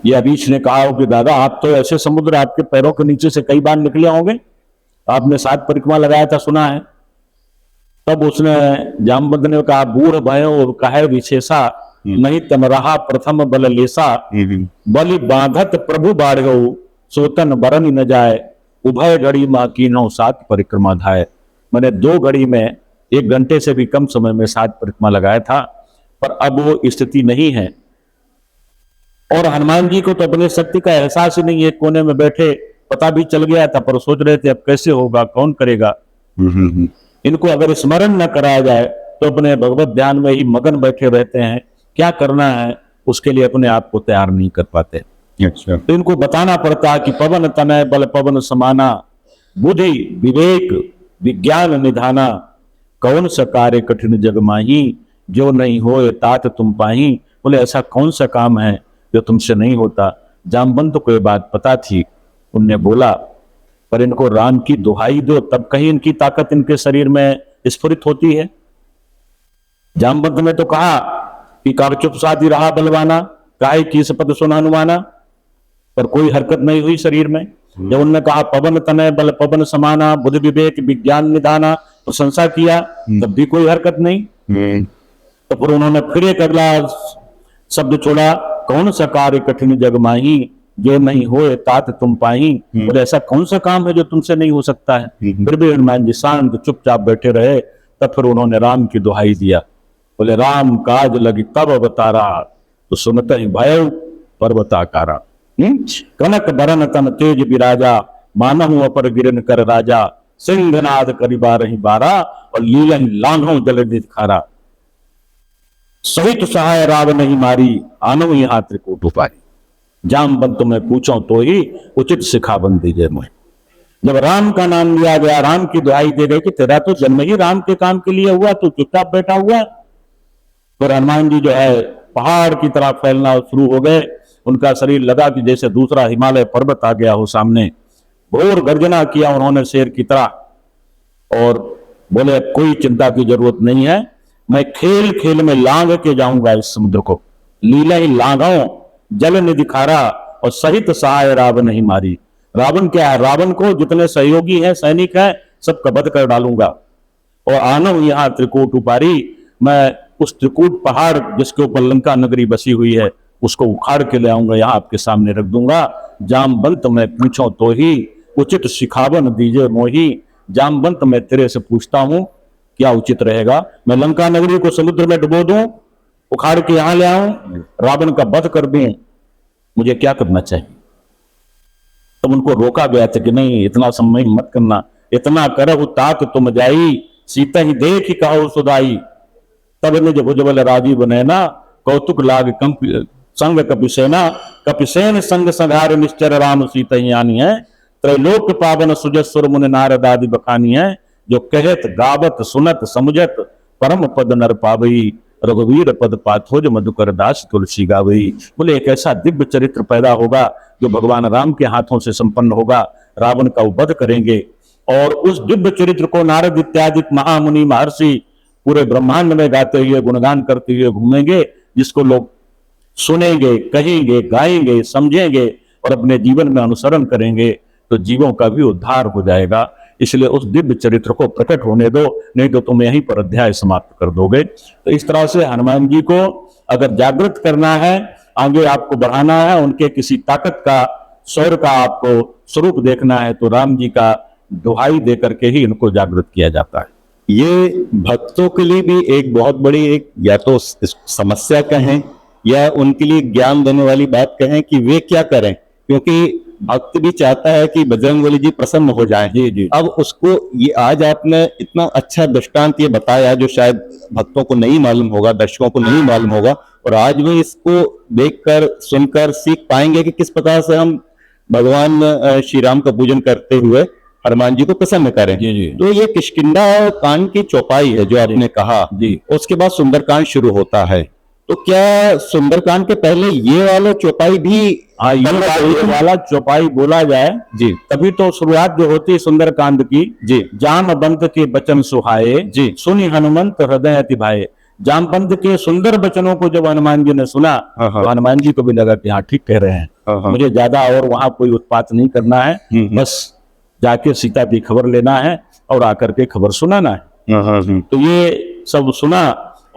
या रीछ ने कहा हो कि दादा आप तो ऐसे समुद्र आपके पैरों के नीचे से कई बार निकले होंगे, आपने 7 परिक्रमा लगाया था सुना है। तब उसने जामवंत ने कहा बूढ़ भयो और कहे विशेषा, नहीं तम रहा प्रथम बल लेसा, बलि बांधत प्रभु बाढ़ो, सोतन बरन न जाए, उभय घड़ी माँ की 7 परिक्रमा धाये। मैंने 2 घड़ी में 1 घंटे से भी कम समय में 7 परिक्रमा लगाया था, पर अब वो स्थिति नहीं है। और हनुमान जी को तो अपने शक्ति का एहसास ही नहीं है, कोने में बैठे पता भी चल गया था, पर सोच रहे थे अब कैसे होगा, कौन करेगा। इनको अगर स्मरण न कराया जाए तो अपने भगवत ध्यान में ही मगन बैठे रहते हैं, क्या करना है उसके लिए अपने आप को तैयार नहीं कर पाते। अच्छा। तो इनको बताना पड़ता है कि पवन तनय बल पवन समाना, बुद्धि विवेक विज्ञान निधाना, कौन सा कार्य कठिन जग माही, जो नहीं हो तात तुम पाही। बोले ऐसा कौन सा काम है जो तुमसे नहीं होता। जामवंत को ये बात पता थी, उनने बोला पर इनको राम की दुहाई दो तब कहीं इनकी ताकत इनके शरीर में स्फुरित होती है। जामवंत ने तो कहा कि कार चुप साधी रहा बलवाना, काहे की शपथ सुना अनुमाना, पर कोई हरकत नहीं हुई शरीर में। जब उन्होंने कहा पवन तनय बल पवन समाना, बुद्धि विवेक विज्ञान निधाना, प्रशंसा किया तब भी कोई हरकत नहीं। तो फिर उन्होंने फिर एक अगला शब्द छोड़ा, कौन सा कार्य कठिन जग माही, जो नहीं हो तात तुम पाही। बोले ऐसा कौन सा काम है जो तुमसे नहीं हो सकता है। फिर भी हनुमान जी शांत चुपचाप बैठे रहे। तब फिर उन्होंने राम की दुहाई दिया। बोले राम काज लगी तब अवतारा, तो सुनते ही भय पर्वताकारा। कनक बरन तन तेज विराजा, मानहु अपर गिरन कर राजा, सिंहनाद करिबा रही बारा, और लीलन लांघो जल खारा। सहित सहाय राव नहीं मारी, आनो यहाँ त्रिकूट उपारी। जामवंत में पूछो तो ही उचित शिखावन दीजिए मुझे। जब राम का नाम लिया गया, राम की दुहाई दे गई कि तेरा तो जन्म ही राम के काम के लिए हुआ, तू चुपचाप बैठा हुआ। फिर हनुमान जी जो है पहाड़ की तरह फैलना शुरू हो गए। उनका शरीर लगा कि जैसे दूसरा हिमालय पर्वत आ गया हो सामने। घोर गर्जना किया उन्होंने शेर की तरह, और बोले कोई चिंता की जरूरत नहीं है, मैं खेल खेल में लांघ के जाऊंगा इस समुद्र को। लीला ही लांघाओ जल निधि खारा, और सहित सहाय रावण नहीं मारी। रावण क्या है, रावण को जितने सहयोगी हैं सैनिक हैं सबका वध कर डालूंगा। और आनो यहाँ त्रिकूट उपारी, मैं उस त्रिकूट पहाड़ जिसके ऊपर लंका नगरी बसी हुई है उसको उखाड़ के ले आऊंगा, यहाँ आपके सामने रख दूंगा। जामवंत मैं पूछो तो ही उचित शिखावन दीजिए मोही। जामवंत मैं तेरे से पूछता हूं क्या उचित रहेगा, मैं लंका नगरी को समुद्र में डुबो दूं, उखाड़ के यहां ले आऊं, रावण का वध कर दूं, मुझे क्या करना चाहिए। तब उनको रोका गया था कि नहीं इतना समय मत करना, इतना करहु तात तुम जाई, सीता ही देख ही कहो सुदाई। तब निज भुजबल राजीव नैना, कौतुक लाग संग कपिसेना, कपिसेन संग संघार निश्चर राम सीता ही आनी है। त्रैलोक पावन सुजस्वर मुनि नारद आदि बखानी है, जो कहत गावत सुनत समुझत परम पद नर पावई, रघुवीर पद पाथोज मधुकर दास तुलसी गावई। बोले एक ऐसा दिव्य चरित्र पैदा होगा जो भगवान राम के हाथों से संपन्न होगा, रावण का वध करेंगे। और उस दिव्य चरित्र को नारद इत्यादि महामुनि महर्षि पूरे ब्रह्मांड में गाते हुए गुणगान करते हुए घूमेंगे, जिसको लोग सुनेंगे, कहेंगे, गाएंगे, समझेंगे और अपने जीवन में अनुसरण करेंगे, तो जीवों का भी उद्धार हो जाएगा। इसलिए उस दिव्य चरित्र को प्रकट होने दो, नहीं तो तुम यहीं पर अध्याय समाप्त कर दोगे। तो इस तरह से हनुमान जी को अगर जागृत करना है, आगे आपको बढ़ाना है, उनके किसी ताकत का, शौर्य का आपको स्वरूप देखना है, तो राम जी का दुहाई दे करके ही इनको जागृत किया जाता है। ये भक्तों के लिए भी एक बहुत बड़ी एक या तो समस्या कहें या उनके लिए ज्ञान देने वाली बात कहें कि वे क्या करें, क्योंकि भक्त भी चाहता है कि बजरंगबली जी प्रसन्न हो जाएं। जी जी। अब उसको ये आज आपने इतना अच्छा दृष्टांत ये बताया जो शायद भक्तों को नहीं मालूम होगा, दर्शकों को नहीं मालूम होगा, और आज वे इसको देखकर सुनकर सीख पाएंगे कि किस प्रकार से हम भगवान श्री राम का पूजन करते हुए हनुमान जी को प्रसन्न करें। जी जी। तो ये किष्किंधा कांड की चौपाई है जो आपने कहा जी। उसके बाद सुंदरकांड शुरू होता है। तो क्या सुंदरकांड के पहले ये वाला चौपाई भी ये वाला चौपाई बोला जाए जी, तभी तो शुरुआत जो होती है सुंदरकांड की। जी। जामवंत के बचन सुहाए, जी। सुनि हनुमंत हृदय अति भाए। जामवंत के सुंदर बचनों को जब हनुमान जी ने सुना तो हनुमान जी को भी लगा कि हाँ ठीक कह रहे हैं, मुझे ज्यादा और वहां कोई उत्पात नहीं करना है, बस जाके सीता की खबर लेना है और आकर के खबर सुनाना है। तो ये सब सुना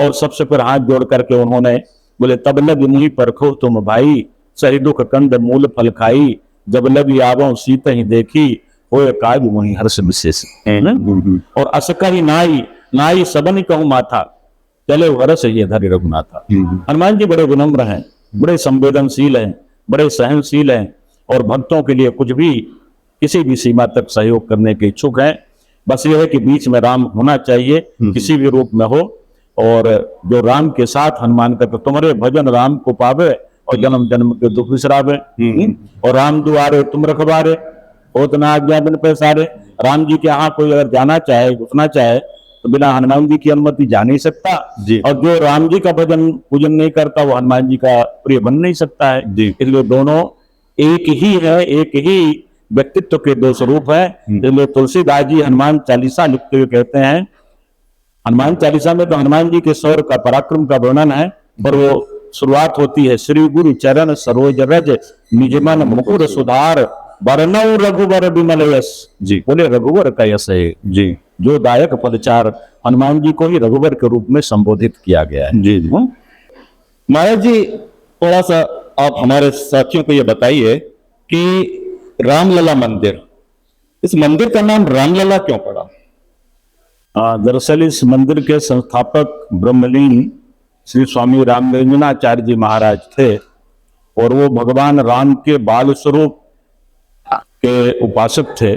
और सबसे फिर हाथ जोड़ करके उन्होंने बोले तब लग मुहि परखो तुम भाई, सही दुख कंद मूल फल खाई, जब लग आवो सीता ही देखी, होए काज मुहि हर्ष विशेष। और असका ही नाई, नाई सबन कहूँ माथा, चले हरस ये धरि रघुनाथा। हनुमान जी बड़े विनम्र हैं, बड़े संवेदनशील हैं, बड़े सहनशील हैं, और भक्तों के लिए कुछ भी किसी भी सीमा तक सहयोग करने के इच्छुक हैं। बस ये है कि बीच में राम होना चाहिए, किसी भी रूप में हो। और जो राम के साथ हनुमान का, तुम्हारे भजन राम को पावे और जन्म जन्म के दुख बिसरावे। और राम दुआरे तुम रखवारे, होत न आज्ञा बिन पैसारे। राम जी के यहाँ कोई अगर जाना चाहे, घुसना चाहे, तो बिना हनुमान जी की अनुमति जा नहीं सकता। और जो राम जी का भजन पूजन नहीं करता वो हनुमान जी का प्रिय बन नहीं सकता है। इसलिए दोनों एक ही है, एक ही व्यक्तित्व के दो स्वरूप है। इसलिए तुलसीदास जी हनुमान चालीसा लिखते हुए कहते हैं, हनुमान चालीसा में तो हनुमान जी के शौर्य का, पराक्रम का वर्णन है, पर वो शुरुआत होती है, श्री गुरु चरण सरोज रज निज मन मुकुर सुधार वरनौ रघुवर विमल यश। जी, बोले रघुवर का यश है जी, जो दायक पदचार। हनुमान जी को ही रघुवर के रूप में संबोधित किया गया है। जी जी। महाराज जी, थोड़ा सा आप हमारे साथियों को ये बताइए कि रामलला मंदिर, इस मंदिर का नाम रामलला क्यों पड़ा? दरअसल इस मंदिर के संस्थापक ब्रह्मलीन श्री स्वामी रामनिरंजनाचार्य जी महाराज थे, और वो भगवान राम के बाल स्वरूप के उपासक थे,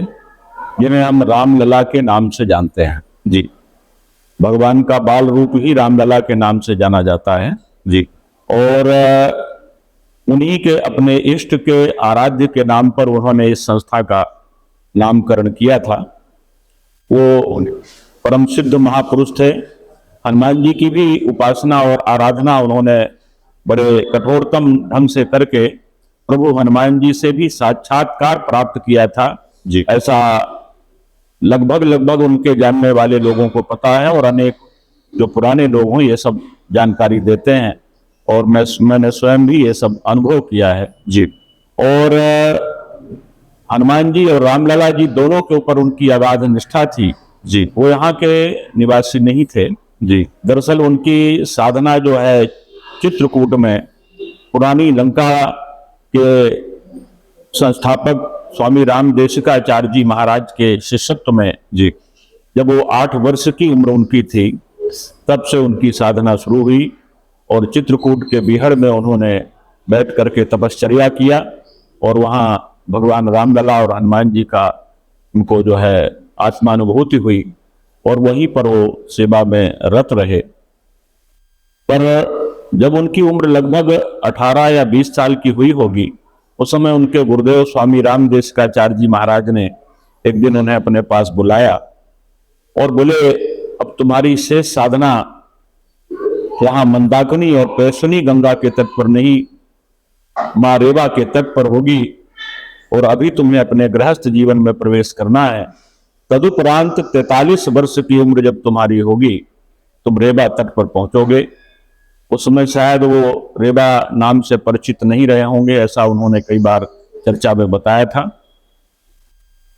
जिन्हें हम रामलला के नाम से जानते हैं। जी, भगवान का बाल रूप ही रामलला के नाम से जाना जाता है। जी, और उन्हीं के अपने इष्ट के आराध्य के नाम पर उन्होंने इस संस्था का नामकरण किया था। वो परम सिद्ध महापुरुष थे। हनुमान जी की भी उपासना और आराधना उन्होंने बड़े कठोरतम ढंग से करके प्रभु हनुमान जी से भी साक्षात्कार प्राप्त किया था। जी, ऐसा लगभग उनके जानने वाले लोगों को पता है, और अनेक जो पुराने लोग हों ये सब जानकारी देते हैं, और मैंने स्वयं भी ये सब अनुभव किया है। जी, और हनुमान जी और रामलला जी दोनों के ऊपर उनकी अगाध निष्ठा थी। जी, वो यहाँ के निवासी नहीं थे। जी, दरअसल उनकी साधना जो है चित्रकूट में पुरानी लंका के संस्थापक स्वामी रामदेशिकाचार्य जी महाराज के शिष्यत्व में, जी, जब वो 8 वर्ष की उम्र उनकी थी, तब से उनकी साधना शुरू हुई, और चित्रकूट के बिहड़ में उन्होंने बैठ करके तपश्चर्या किया, और वहाँ भगवान रामलला और हनुमान जी का उनको जो है आत्मानुभूति हुई, और वहीं पर वो सेवा में रत रहे। पर जब उनकी उम्र लगभग 18 या 20 साल की हुई होगी, उस समय उनके गुरुदेव स्वामी रामदेशिकाचार्य जी महाराज ने एक दिन उन्हें अपने पास बुलाया और बोले, अब तुम्हारी शेष साधना यहाँ मंदाकिनी और पैसुनी गंगा के तट पर नहीं, माँ रेवा के तट पर होगी, और अभी तुम्हें अपने गृहस्थ जीवन में प्रवेश करना है। तदुपरांत 43 वर्ष की उम्र जब तुम्हारी होगी, तुम रेवा तट पर पहुंचोगे। उस समय शायद वो रेवा नाम से परिचित नहीं रहे होंगे, ऐसा उन्होंने कई बार चर्चा में बताया था।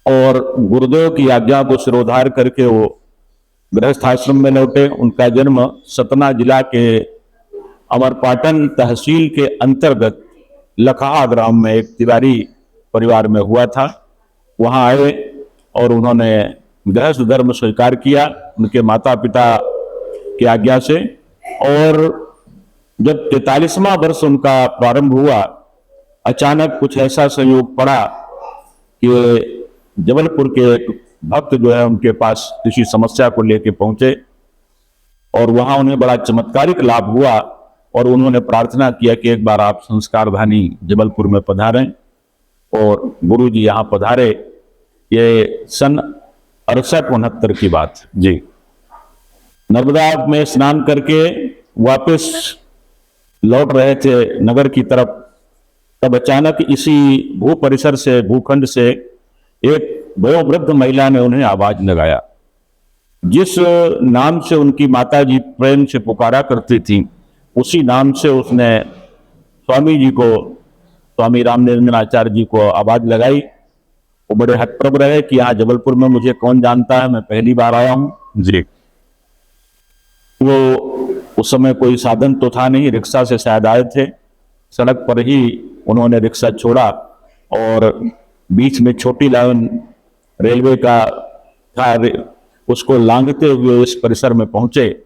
और गुरुदेव की आज्ञा को सिरोधार करके वो गृहस्थ आश्रम में लौटे। उनका जन्म सतना जिला के अमरपाटन तहसील के अंतर्गत लखहा ग्राम में एक तिवारी परिवार में हुआ था। वहां आए और उन्होंने गृहस्थ धर्म स्वीकार किया उनके माता पिता की आज्ञा से। और जब 43वां वर्ष उनका प्रारंभ हुआ, अचानक कुछ ऐसा संयोग पड़ा कि जबलपुर के एक भक्त जो है उनके पास किसी समस्या को लेकर पहुंचे, और वहां उन्हें बड़ा चमत्कारिक लाभ हुआ, और उन्होंने प्रार्थना किया कि एक बार आप संस्कारधानी जबलपुर में पधारें। और गुरु जी यहाँ पधारे। ये सन 68-69 की बात। जी, नर्मदा में स्नान करके वापस लौट रहे थे नगर की तरफ, तब अचानक इसी भू परिसर से, भूखंड से एक वयोवृद्ध महिला ने उन्हें आवाज लगाया। जिस नाम से उनकी माताजी प्रेम से पुकारा करती थी, उसी नाम से उसने स्वामी जी को, स्वामी रामनिरंजनाचार्य जी को आवाज लगाई। वो बड़े हतप्रभ रहे कि यहाँ जबलपुर में मुझे कौन जानता है, मैं पहली बार आया हूँ। जी, वो उस समय कोई साधन तो था नहीं, रिक्शा से शायद आए थे। सड़क पर ही उन्होंने रिक्शा छोड़ा और बीच में छोटी लाइन रेलवे का था, उसको लांघते हुए इस परिसर में पहुंचे।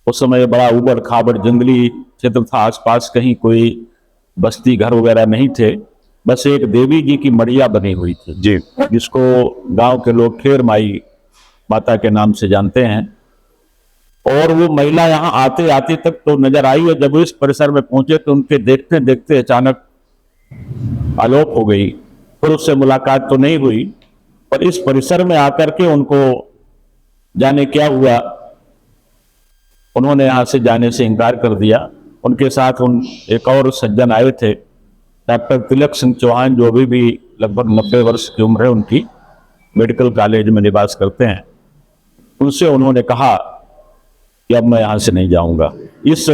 उस समय बड़ा उबड़ खाबड़ जंगली क्षेत्र था, आसपास कहीं कोई बस्ती घर वगैरह नहीं थे। बस एक देवी जी की मड़िया बनी हुई थी, जी जिसको गांव के लोग खेर माई माता के नाम से जानते हैं। और वो महिला यहाँ आते आते तक तो नजर आई, और जब वो इस परिसर में पहुंचे तो उनके देखते देखते अचानक आलोप हो गई। फिर उससे मुलाकात तो नहीं हुई, पर इस परिसर में आकर के उनको जाने क्या हुआ, उन्होंने यहाँ से जाने से इनकार कर दिया। उनके साथ उन एक और सज्जन आए थे, डॉक्टर तिलक सिंह चौहान, जो अभी भी लगभग 90 वर्ष की उम्र है उनकी, मेडिकल कॉलेज में निवास करते हैं। उनसे उन्होंने कहा कि अब मैं यहाँ से नहीं जाऊंगा, इस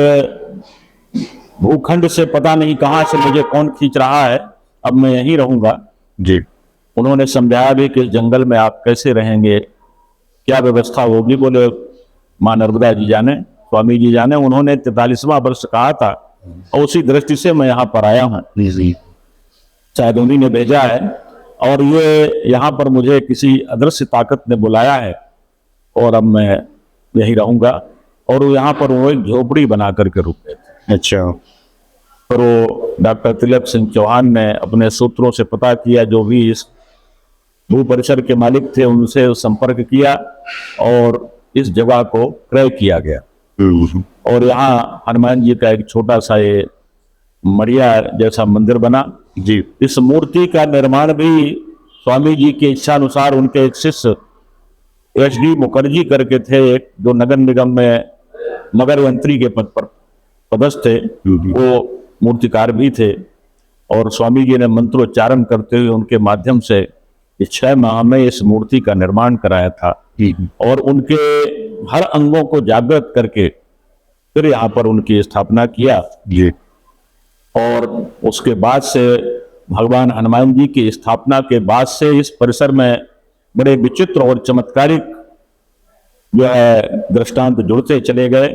भूखंड से पता नहीं कहाँ से मुझे कौन खींच रहा है, अब मैं यहीं रहूंगा। जी उन्होंने समझाया भी कि इस जंगल में आप कैसे रहेंगे, क्या व्यवस्था होगी। बोले माँ नर्मदा जी जाने, स्वामी जी जाने। उन्होंने 43वां वर्ष कहा था, और उसी दृष्टि से मैं यहाँ पर आया हूँ, शायद उन्हीं ने भेजा है। और ये यहाँ पर मुझे किसी अदृश्य ताकत ने बुलाया है, और अब मैं यहीं रहूंगा। और यहाँ पर वो एक झोपड़ी बना करके रुके थे। अच्छा फिर वो डॉक्टर तिलक सिंह चौहान ने अपने सूत्रों से पता किया, जो भी इस भू परिसर के मालिक थे उनसे संपर्क किया, और इस जगह को क्रय किया गया। और यहाँ हनुमान जी का एक छोटा सा ये मड़िया जैसा मंदिर बना। जी इस मूर्ति का निर्माण भी स्वामी जी के इच्छा अनुसार उनके एक शिष्य एच.डी. मुखर्जी करके थे, जो नगर निगम में नगर मंत्री के पद पर पदस्थ थे, वो मूर्तिकार भी थे। और स्वामी जी ने मंत्रोच्चारण करते हुए उनके माध्यम से 6 माह में इस मूर्ति का निर्माण कराया था, और उनके हर अंगों को जागृत करके फिर यहाँ पर उनकी स्थापना किया। जी और उसके बाद से भगवान हनुमान जी की स्थापना के बाद से इस परिसर में बड़े विचित्र और चमत्कारिक जो है दृष्टांत जुड़ते चले गए।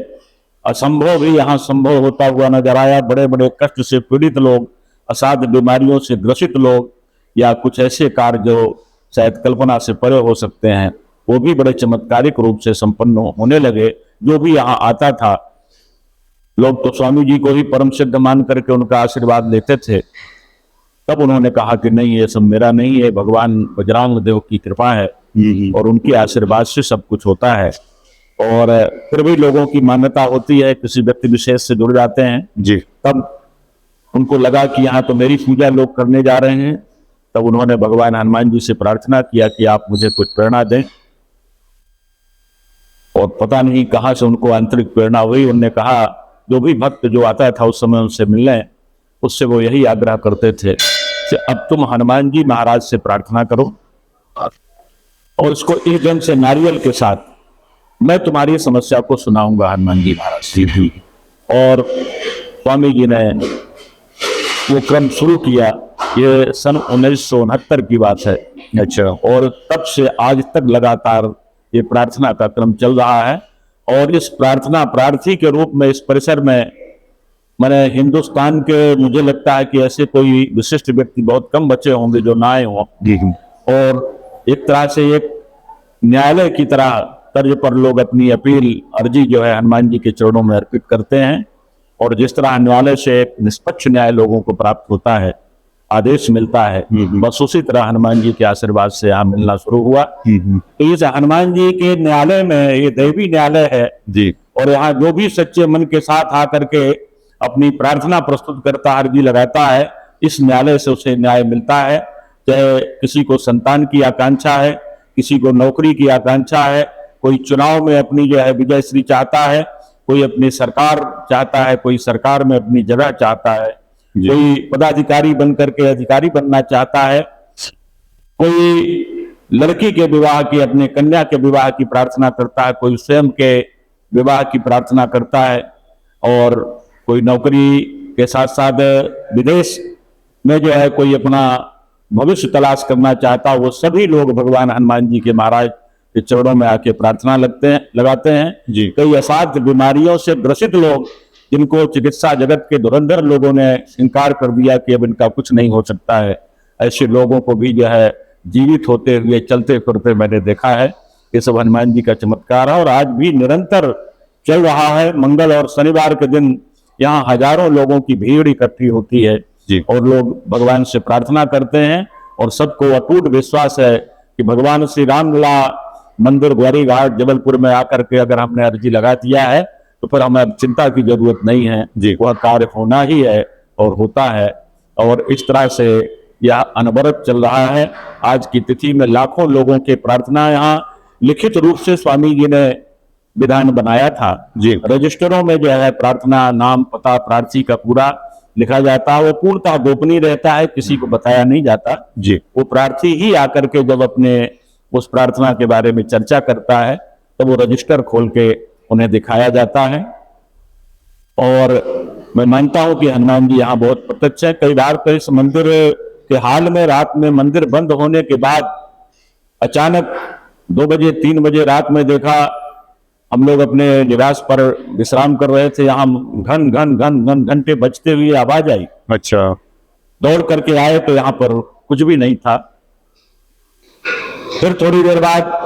असंभव भी यहाँ संभव होता हुआ नजर आया। बड़े बड़े कष्ट से पीड़ित लोग, असाध्य बीमारियों से ग्रसित लोग, या कुछ ऐसे कार्य जो शायद कल्पना से परे हो सकते हैं, वो भी बड़े चमत्कारिक रूप से संपन्न होने लगे। जो भी यहाँ आता था, लोग तो स्वामी जी को ही परम सिद्ध मान करके उनका आशीर्वाद लेते थे। तब उन्होंने कहा कि नहीं, ये सब मेरा नहीं है, भगवान बजरंग देव की कृपा है, और उनके आशीर्वाद से सब कुछ होता है। और फिर भी लोगों की मान्यता होती है, किसी व्यक्ति विशेष से जुड़ जाते हैं। जी तब उनको लगा कि यहाँ तो मेरी पूजा लोग करने जा रहे हैं। तब उन्होंने भगवान हनुमान जी से प्रार्थना किया कि आप मुझे कुछ प्रेरणा दें। और पता नहीं कहाँ से उनको आंतरिक प्रेरणा हुई। उन्होंने कहा, जो भी भक्त जो आता था उस समय उनसे मिलने, उससे वो यही आग्रह करते थे कि अब तुम हनुमान जी महाराज से प्रार्थना करो, और इसको इस ढंग से नारियल के साथ मैं तुम्हारी समस्या को सुनाऊंगा हनुमान जी महाराज से। और स्वामी जी ने वो क्रम शुरू किया। ये सन 1969 की बात है। अच्छा और तब से आज तक लगातार ये प्रार्थना का क्रम चल रहा है। और इस प्रार्थना प्रार्थी के रूप में इस परिसर में मैंने हिंदुस्तान के, मुझे लगता है कि ऐसे कोई विशिष्ट व्यक्ति बहुत कम बचे होंगे जो ना आए हों। और एक तरह से एक न्यायालय की तरह तर्ज पर लोग अपनी अपील, अर्जी जो है हनुमान जी के चरणों में अर्पित करते हैं। और जिस तरह न्यायालय से एक निष्पक्ष न्याय लोगों को प्राप्त होता है, आदेश मिलता है, बस उसी तरह हनुमान जी के आशीर्वाद से यहाँ मिलना शुरू हुआ। तो इस हनुमान जी के न्यायालय में, ये दैवी न्यायालय है जी, और यहाँ जो भी सच्चे मन के साथ आकर के अपनी प्रार्थना प्रस्तुत करता, अर्जी लगाता है, इस न्यायालय से उसे न्याय मिलता है। चाहे किसी को संतान की आकांक्षा है, किसी को नौकरी की आकांक्षा है, कोई चुनाव में अपनी जो है विजयश्री चाहता है, कोई अपनी सरकार चाहता है, कोई सरकार में अपनी जगह चाहता है, कोई पदाधिकारी बन करके अधिकारी बनना चाहता है, कोई लड़की के विवाह की, अपने कन्या के विवाह की प्रार्थना करता है, कोई स्वयं के विवाह की प्रार्थना करता है, और कोई नौकरी के साथ साथ विदेश में जो है कोई अपना भविष्य तलाश करना चाहता है। वो सभी लोग भगवान हनुमान जी के महाराज के चरणों में आके प्रार्थना लगाते हैं। जी। कई असाध्य बीमारियों से ग्रसित लोग, जिनको चिकित्सा जगत के धुरंधर लोगों ने इनकार कर दिया कि अब इनका कुछ नहीं हो सकता है, ऐसे लोगों को भी जो है जीवित होते हुए, चलते फिरते मैंने देखा है। ये सब हनुमान जी का चमत्कार है और आज भी निरंतर चल रहा है। मंगल और शनिवार के दिन यहाँ हजारों लोगों की भीड़ इकट्ठी होती है। जी। और लोग भगवान से प्रार्थना करते हैं और सबको अटूट विश्वास है कि भगवान श्री रामलला मंदिर ग्वारी घाट जबलपुर में आकर के अगर हमने अर्जी लगा दिया है तो फिर हमें अब चिंता की जरूरत नहीं है जी। वह कार्य होना ही है और होता है। और इस तरह से यह अनवरत चल रहा है। आज की तिथि में लाखों लोगों के प्रार्थना यहाँ लिखित रूप से स्वामी जी ने विधान बनाया था। जी। रजिस्टरों में जो है प्रार्थना नाम पता प्रार्थी का पूरा लिखा जाता है, वो पूर्णतः गोपनीय रहता है, किसी को बताया नहीं जाता। जी। वो प्रार्थी ही आकर के जब अपने उस प्रार्थना के बारे में चर्चा करता है तब वो रजिस्टर खोल के उन्हें दिखाया जाता है। और मैं मानता हूं कि हनुमान जी यहाँ बहुत प्रत्यक्ष है। कई बार तो इस मंदिर के हाल में रात में मंदिर बंद होने के बाद अचानक 2 बजे 3 बजे रात में देखा, हम लोग अपने निवास पर विश्राम कर रहे थे, यहाँ घन घन घन घन घंटे बजते हुए आवाज आई। अच्छा। दौड़ करके आए तो यहाँ पर कुछ भी नहीं था। फिर थोड़ी देर बाद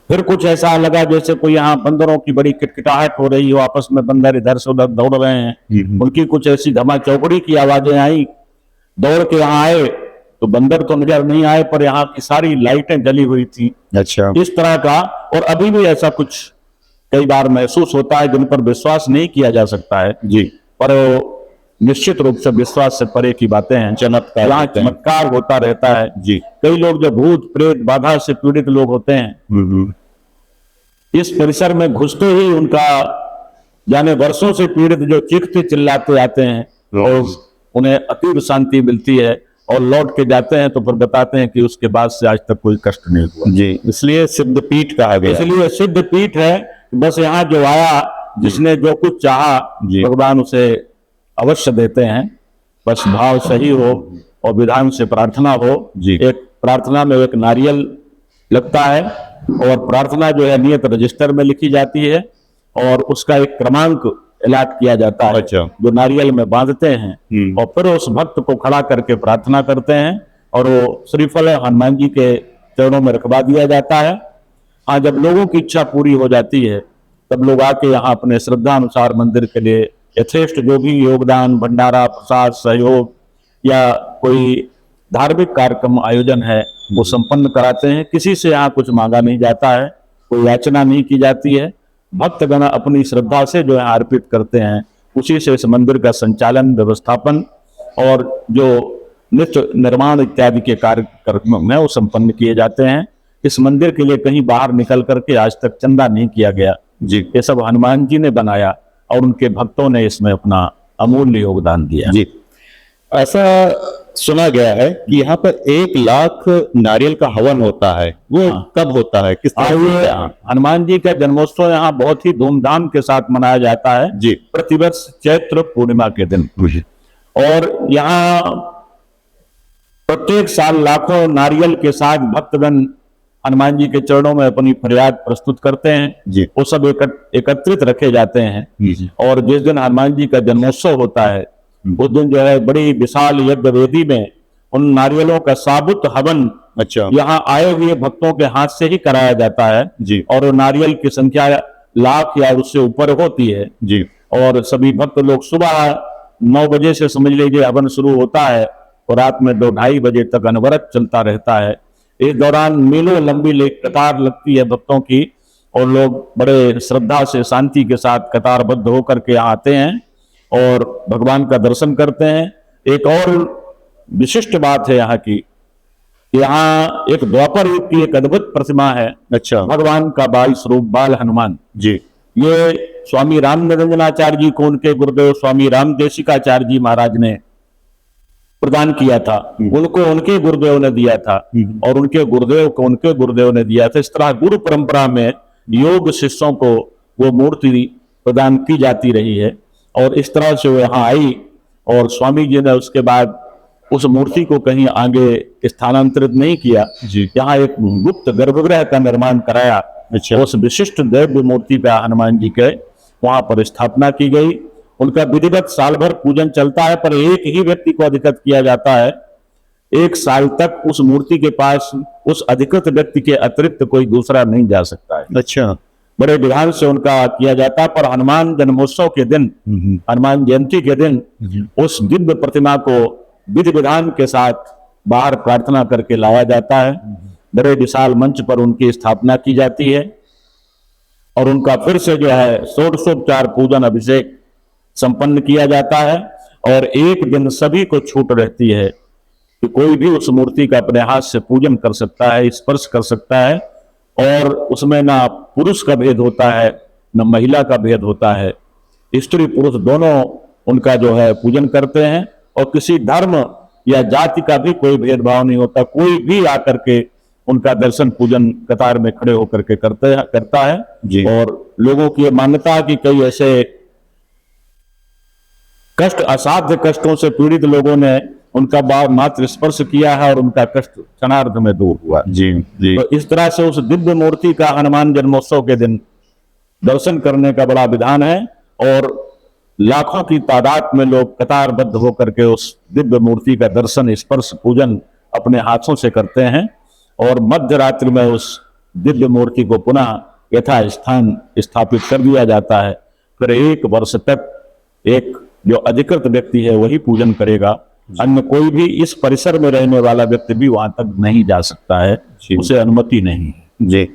फिर कुछ ऐसा लगा जैसे कोई यहाँ बंदरों की बड़ी किटकिटाहट हो रही हो, आपस में बंदर इधर से उधर दौड़ रहे हैं। उनकी कुछ ऐसी धमा चौकड़ी की आवाजें आई। दौड़ के यहाँ आए तो बंदर तो नजर नहीं आए, पर यहाँ की सारी लाइटें जली हुई थी। अच्छा। इस तरह का, और अभी भी ऐसा कुछ कई बार महसूस होता है जिन पर विश्वास नहीं किया जा सकता है जी। पर निश्चित रूप से विश्वास से परे की बातें हैं। चमत्कार यहाँ होते हैं। चमत्कार होता रहता है। जी। कई लोग जो भूत प्रेत बाधा से पीड़ित लोग होते हैं, इस परिसर में घुसते ही उनका जाने वर्षों से पीड़ित जो चीखते चिल्लाते आते हैं और उन्हें अतीब शांति मिलती है और लौट के जाते हैं तो फिर बताते हैं कि उसके बाद से आज तक कोई कष्ट नहीं हुआ। जी, इसलिए सिद्ध पीठ कहा गया। इसलिए सिद्ध पीठ है। बस यहाँ जो आया, जिसने जो कुछ चाहा, भगवान उसे अवश्य देते हैं। बस भाव सही हो और विधान से प्रार्थना हो। जी। एक प्रार्थना में एक नारियल लगता है और प्रार्थना जो है नियत रजिस्टर में लिखी जाती है और उसका एक क्रमांक ऐलान किया जाता है। अच्छा। जो नारियल में बांधते हैं और फिर उस भक्त को खड़ा करके प्रार्थना करते हैं और वो श्रीफल हनुमान जी के चरणों में रखवा दिया जाता है। हाँ, जब लोगों की इच्छा पूरी हो जाती है तब लोग आके यहाँ अपने श्रद्धा अनुसार मंदिर के लिए यथेष्ट जो भी योगदान, भंडारा, प्रसाद, सहयोग या कोई धार्मिक कार्यक्रम आयोजन है वो संपन्न कराते हैं। किसी से यहाँ कुछ मांगा नहीं जाता है, कोई याचना नहीं की जाती है। भक्तगण अपनी श्रद्धा से जो है अर्पित करते हैं, उसी से इस मंदिर का संचालन, व्यवस्थापन और जो नित्य निर्माण इत्यादि के कार्यक्रम में वो संपन्न किए जाते हैं। इस मंदिर के लिए कहीं बाहर निकल करके आज तक चंदा नहीं किया गया। जी। ये सब हनुमान जी ने बनाया और उनके भक्तों ने इसमें अपना अमूल्य योगदान दिया। जी। ऐसा सुना गया है कि यहाँ पर 1 लाख नारियल का हवन होता है, वो कब होता है, किस तरह से होता है? हनुमान जी का जन्मोत्सव यहाँ बहुत ही धूमधाम के साथ मनाया जाता है। जी। प्रतिवर्ष चैत्र पूर्णिमा के दिन। और यहाँ प्रत्येक साल लाखों नारियल के साथ भक्तगण हनुमान जी के चरणों में अपनी फरियाद प्रस्तुत करते हैं। जी। वो सब एकत्रित रखे जाते हैं और जिस दिन हनुमान जी का जन्मोत्सव होता है उस दिन जो है बड़ी विशाल यज्ञ वेदी में उन नारियलों का साबुत हवन अच्छा। यहाँ आए हुए भक्तों के हाथ से ही कराया जाता है। जी। और नारियल की संख्या लाख या उससे ऊपर होती है। जी। और सभी भक्त लोग सुबह 9 बजे से समझ लीजिए हवन शुरू होता है और रात में 2-2:30 बजे तक अनवरत चलता रहता है। इस दौरान मीलों लंबी कतार लगती है भक्तों की और लोग बड़े श्रद्धा से शांति के साथ कतारबद्ध होकर के आते हैं और भगवान का दर्शन करते हैं। एक और विशिष्ट बात है यहाँ की, यहाँ एक द्वापर युग की एक अद्भुत प्रतिमा है। अच्छा। भगवान का बाल स्वरूप बाल हनुमान। जी। ये स्वामी राम निरंजनाचार्य जी को उनके गुरुदेव स्वामी राम देशिकाचार्य जी महाराज ने प्रदान किया था। उनको उनके गुरुदेव ने दिया था और उनके गुरुदेव को उनके गुरुदेव ने दिया था। इस तरह गुरु परंपरा में योग शिष्यों को वो मूर्ति प्रदान की जाती रही है और इस तरह से वो यहाँ आई और स्वामी जी ने उसके बाद उस मूर्ति को कहीं आगे स्थानांतरित नहीं किया। जी। यहाँ एक गुप्त गर्भगृह का निर्माण कराया। अच्छा। उस विशिष्ट दैव्य मूर्ति पे हनुमान जी के वहां पर स्थापना की गई। उनका विधिवत साल भर पूजन चलता है, पर एक ही व्यक्ति को अधिकृत किया जाता है। 1 साल तक उस मूर्ति के पास उस अधिकृत व्यक्ति के अतिरिक्त कोई दूसरा नहीं जा सकता है। अच्छा। बड़े विधान से उनका किया जाता है। पर हनुमान जन्मोत्सव के दिन, हनुमान जयंती के दिन उस दिव्य प्रतिमा को विधि विधान के साथ बाहर प्रार्थना करके लाया जाता है। बड़े विशाल मंच पर उनकी स्थापना की जाती है और उनका फिर से जो है षोडशोपचार पूजन अभिषेक संपन्न किया जाता है। और एक दिन सभी को छूट रहती है कि कोई भी उस मूर्ति का अपने हाथ से पूजन कर सकता है, स्पर्श कर सकता है, और उसमें ना पुरुष का भेद होता है न महिला का भेद होता है। स्त्री पुरुष दोनों उनका जो है पूजन करते हैं और किसी धर्म या जाति का भी कोई भेदभाव नहीं होता। कोई भी आकर के उनका दर्शन पूजन कतार में खड़े होकर के करता है जी। और लोगों की मान्यता है कि कई ऐसे कष्ट, असाध्य कष्टों से पीड़ित लोगों ने उनका मात्र स्पर्श किया है और उनका कष्ट क्षणार्ध में दूर हुआ। जी जी। तो इस तरह से उस दिव्य मूर्ति का हनुमान जन्मोत्सव के दिन दर्शन करने का बड़ा विधान है और लाखों की तादाद में लोग कतारबद्ध होकर के उस दिव्य मूर्ति का दर्शन, स्पर्श, पूजन अपने हाथों से करते हैं और मध्य रात्रि में उस दिव्य मूर्ति को पुनः यथास्थान स्थापित कर दिया जाता है। फिर 1 वर्ष तक एक जो अधिकृत व्यक्ति है वही पूजन करेगा, अन्य कोई भी इस परिसर में रहने वाला व्यक्ति भी वहां तक नहीं जा सकता है, उसे अनुमति नहीं है। जी।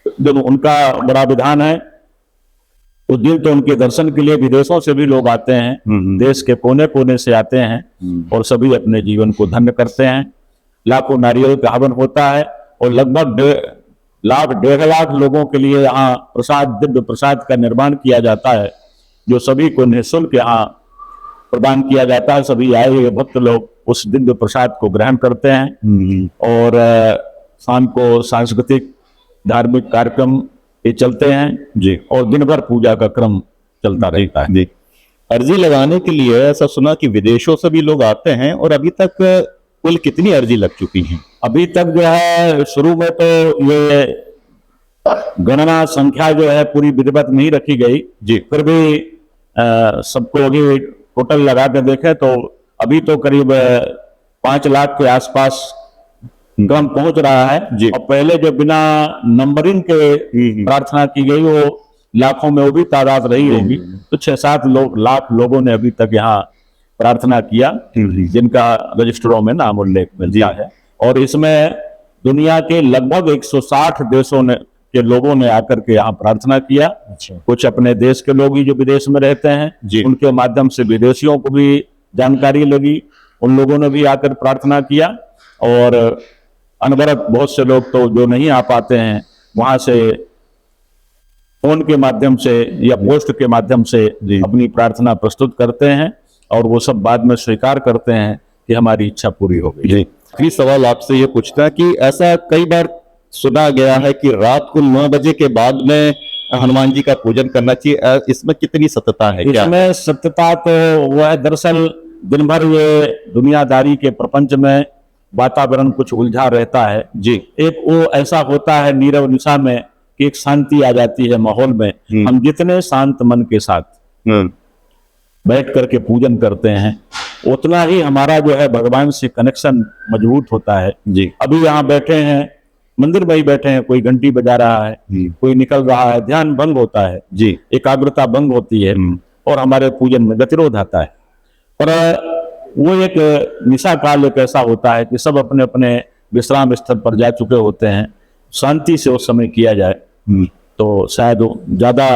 जो उनका बड़ा विधान है। उस दिन तो उनके दर्शन के लिए विदेशों से भी लोग आते हैं, देश के कोने कोने से आते हैं और सभी अपने जीवन को धन्य करते हैं। लाखों नारियल का हवन होता है और लगभग 1.5 लाख लोगों के लिए यहाँ प्रसाद, दिव्य प्रसाद का निर्माण किया जाता है, जो सभी को निःशुल्क यहाँ प्रदान किया जाता है। सभी आए हुए भक्त लोग उस दिव्य प्रसाद को ग्रहण करते हैं और शाम को सांस्कृतिक धार्मिक कार्यक्रम ये चलते हैं जी। और दिन भर पूजा का क्रम चलता रहता है। जी। अर्जी लगाने के लिए ऐसा सुना कि विदेशों से भी लोग आते हैं, और अभी तक कुल कितनी अर्जी लग चुकी हैं? अभी तक जो है शुरू में तो ये गणना संख्या जो है पूरी विधिवत नहीं रखी गई जी। फिर भी सबको अभी टोटल लगा के देखें तो अभी तो करीब 5 लाख के आसपास क्रम पहुंच रहा है जी। और पहले जो बिना नंबरिंग के प्रार्थना की गई वो लाखों में वो भी तादाद रही होगी। तो 6-7 लाख लोगों ने अभी तक यहाँ प्रार्थना किया जिनका रजिस्टरों में नाम उल्लेख मिलता है। और इसमें दुनिया के लगभग 160 देशों के लोगों ने आकर के यहाँ प्रार्थना किया। कुछ अपने देश के लोग ही जो विदेश में रहते हैं उनके माध्यम से विदेशियों को भी जानकारी लगी, उन लोगों ने भी आकर प्रार्थना किया। और अनवरत बहुत से लोग तो जो नहीं आ पाते हैं वहां से फोन के माध्यम से या पोस्ट के माध्यम से अपनी प्रार्थना प्रस्तुत करते हैं और वो सब बाद में स्वीकार करते हैं कि हमारी इच्छा पूरी हो गई। जी। आखिरी सवाल आपसे ये पूछता है कि ऐसा कई बार सुना गया है कि रात को 9 बजे के बाद में हनुमान जी का पूजन करना चाहिए, इसमें कितनी सत्यता है? इसमें सत्यता तो वो है, दरअसल दिन भर ये दुनियादारी के प्रपंच में वातावरण कुछ उलझा रहता है जी। एक वो ऐसा होता है नीरव निशा में कि एक शांति आ जाती है माहौल में। हम जितने शांत मन के साथ बैठ करके पूजन करते हैं उतना ही हमारा जो है भगवान से कनेक्शन मजबूत होता है जी। अभी यहाँ बैठे हैं, मंदिर में ही बैठे हैं, कोई घंटी बजा रहा है, कोई निकल रहा है, ध्यान भंग होता है जी, एकाग्रता भंग होती है और हमारे पूजन में गतिरोध आता है। पर वो एक निशा काल एक ऐसा होता है कि सब अपने अपने विश्राम स्थल पर जा चुके होते हैं, शांति से उस समय किया जाए तो शायद ज्यादा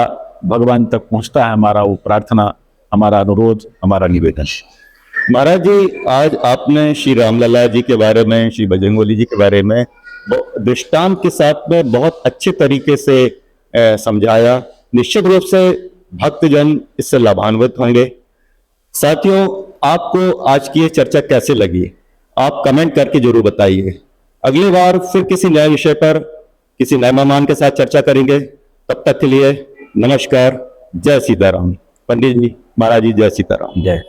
भगवान तक पहुंचता है हमारा वो प्रार्थना, हमारा अनुरोध, हमारा निवेदन। महाराज जी, आज आपने श्री रामलला जी के बारे में, श्री बजरंगबली जी के बारे में दृष्टांत के साथ में बहुत अच्छे तरीके से समझाया। निश्चित रूप से भक्तजन इससे लाभान्वित होंगे। साथियों, आपको आज की ये चर्चा कैसे लगी? आप कमेंट करके जरूर बताइए। अगली बार फिर किसी नए विषय पर किसी नए मेहमान के साथ चर्चा करेंगे। तब तक के लिए नमस्कार, जय सीताराम। पंडित जी, महाराज जी, जय सीताराम। जय।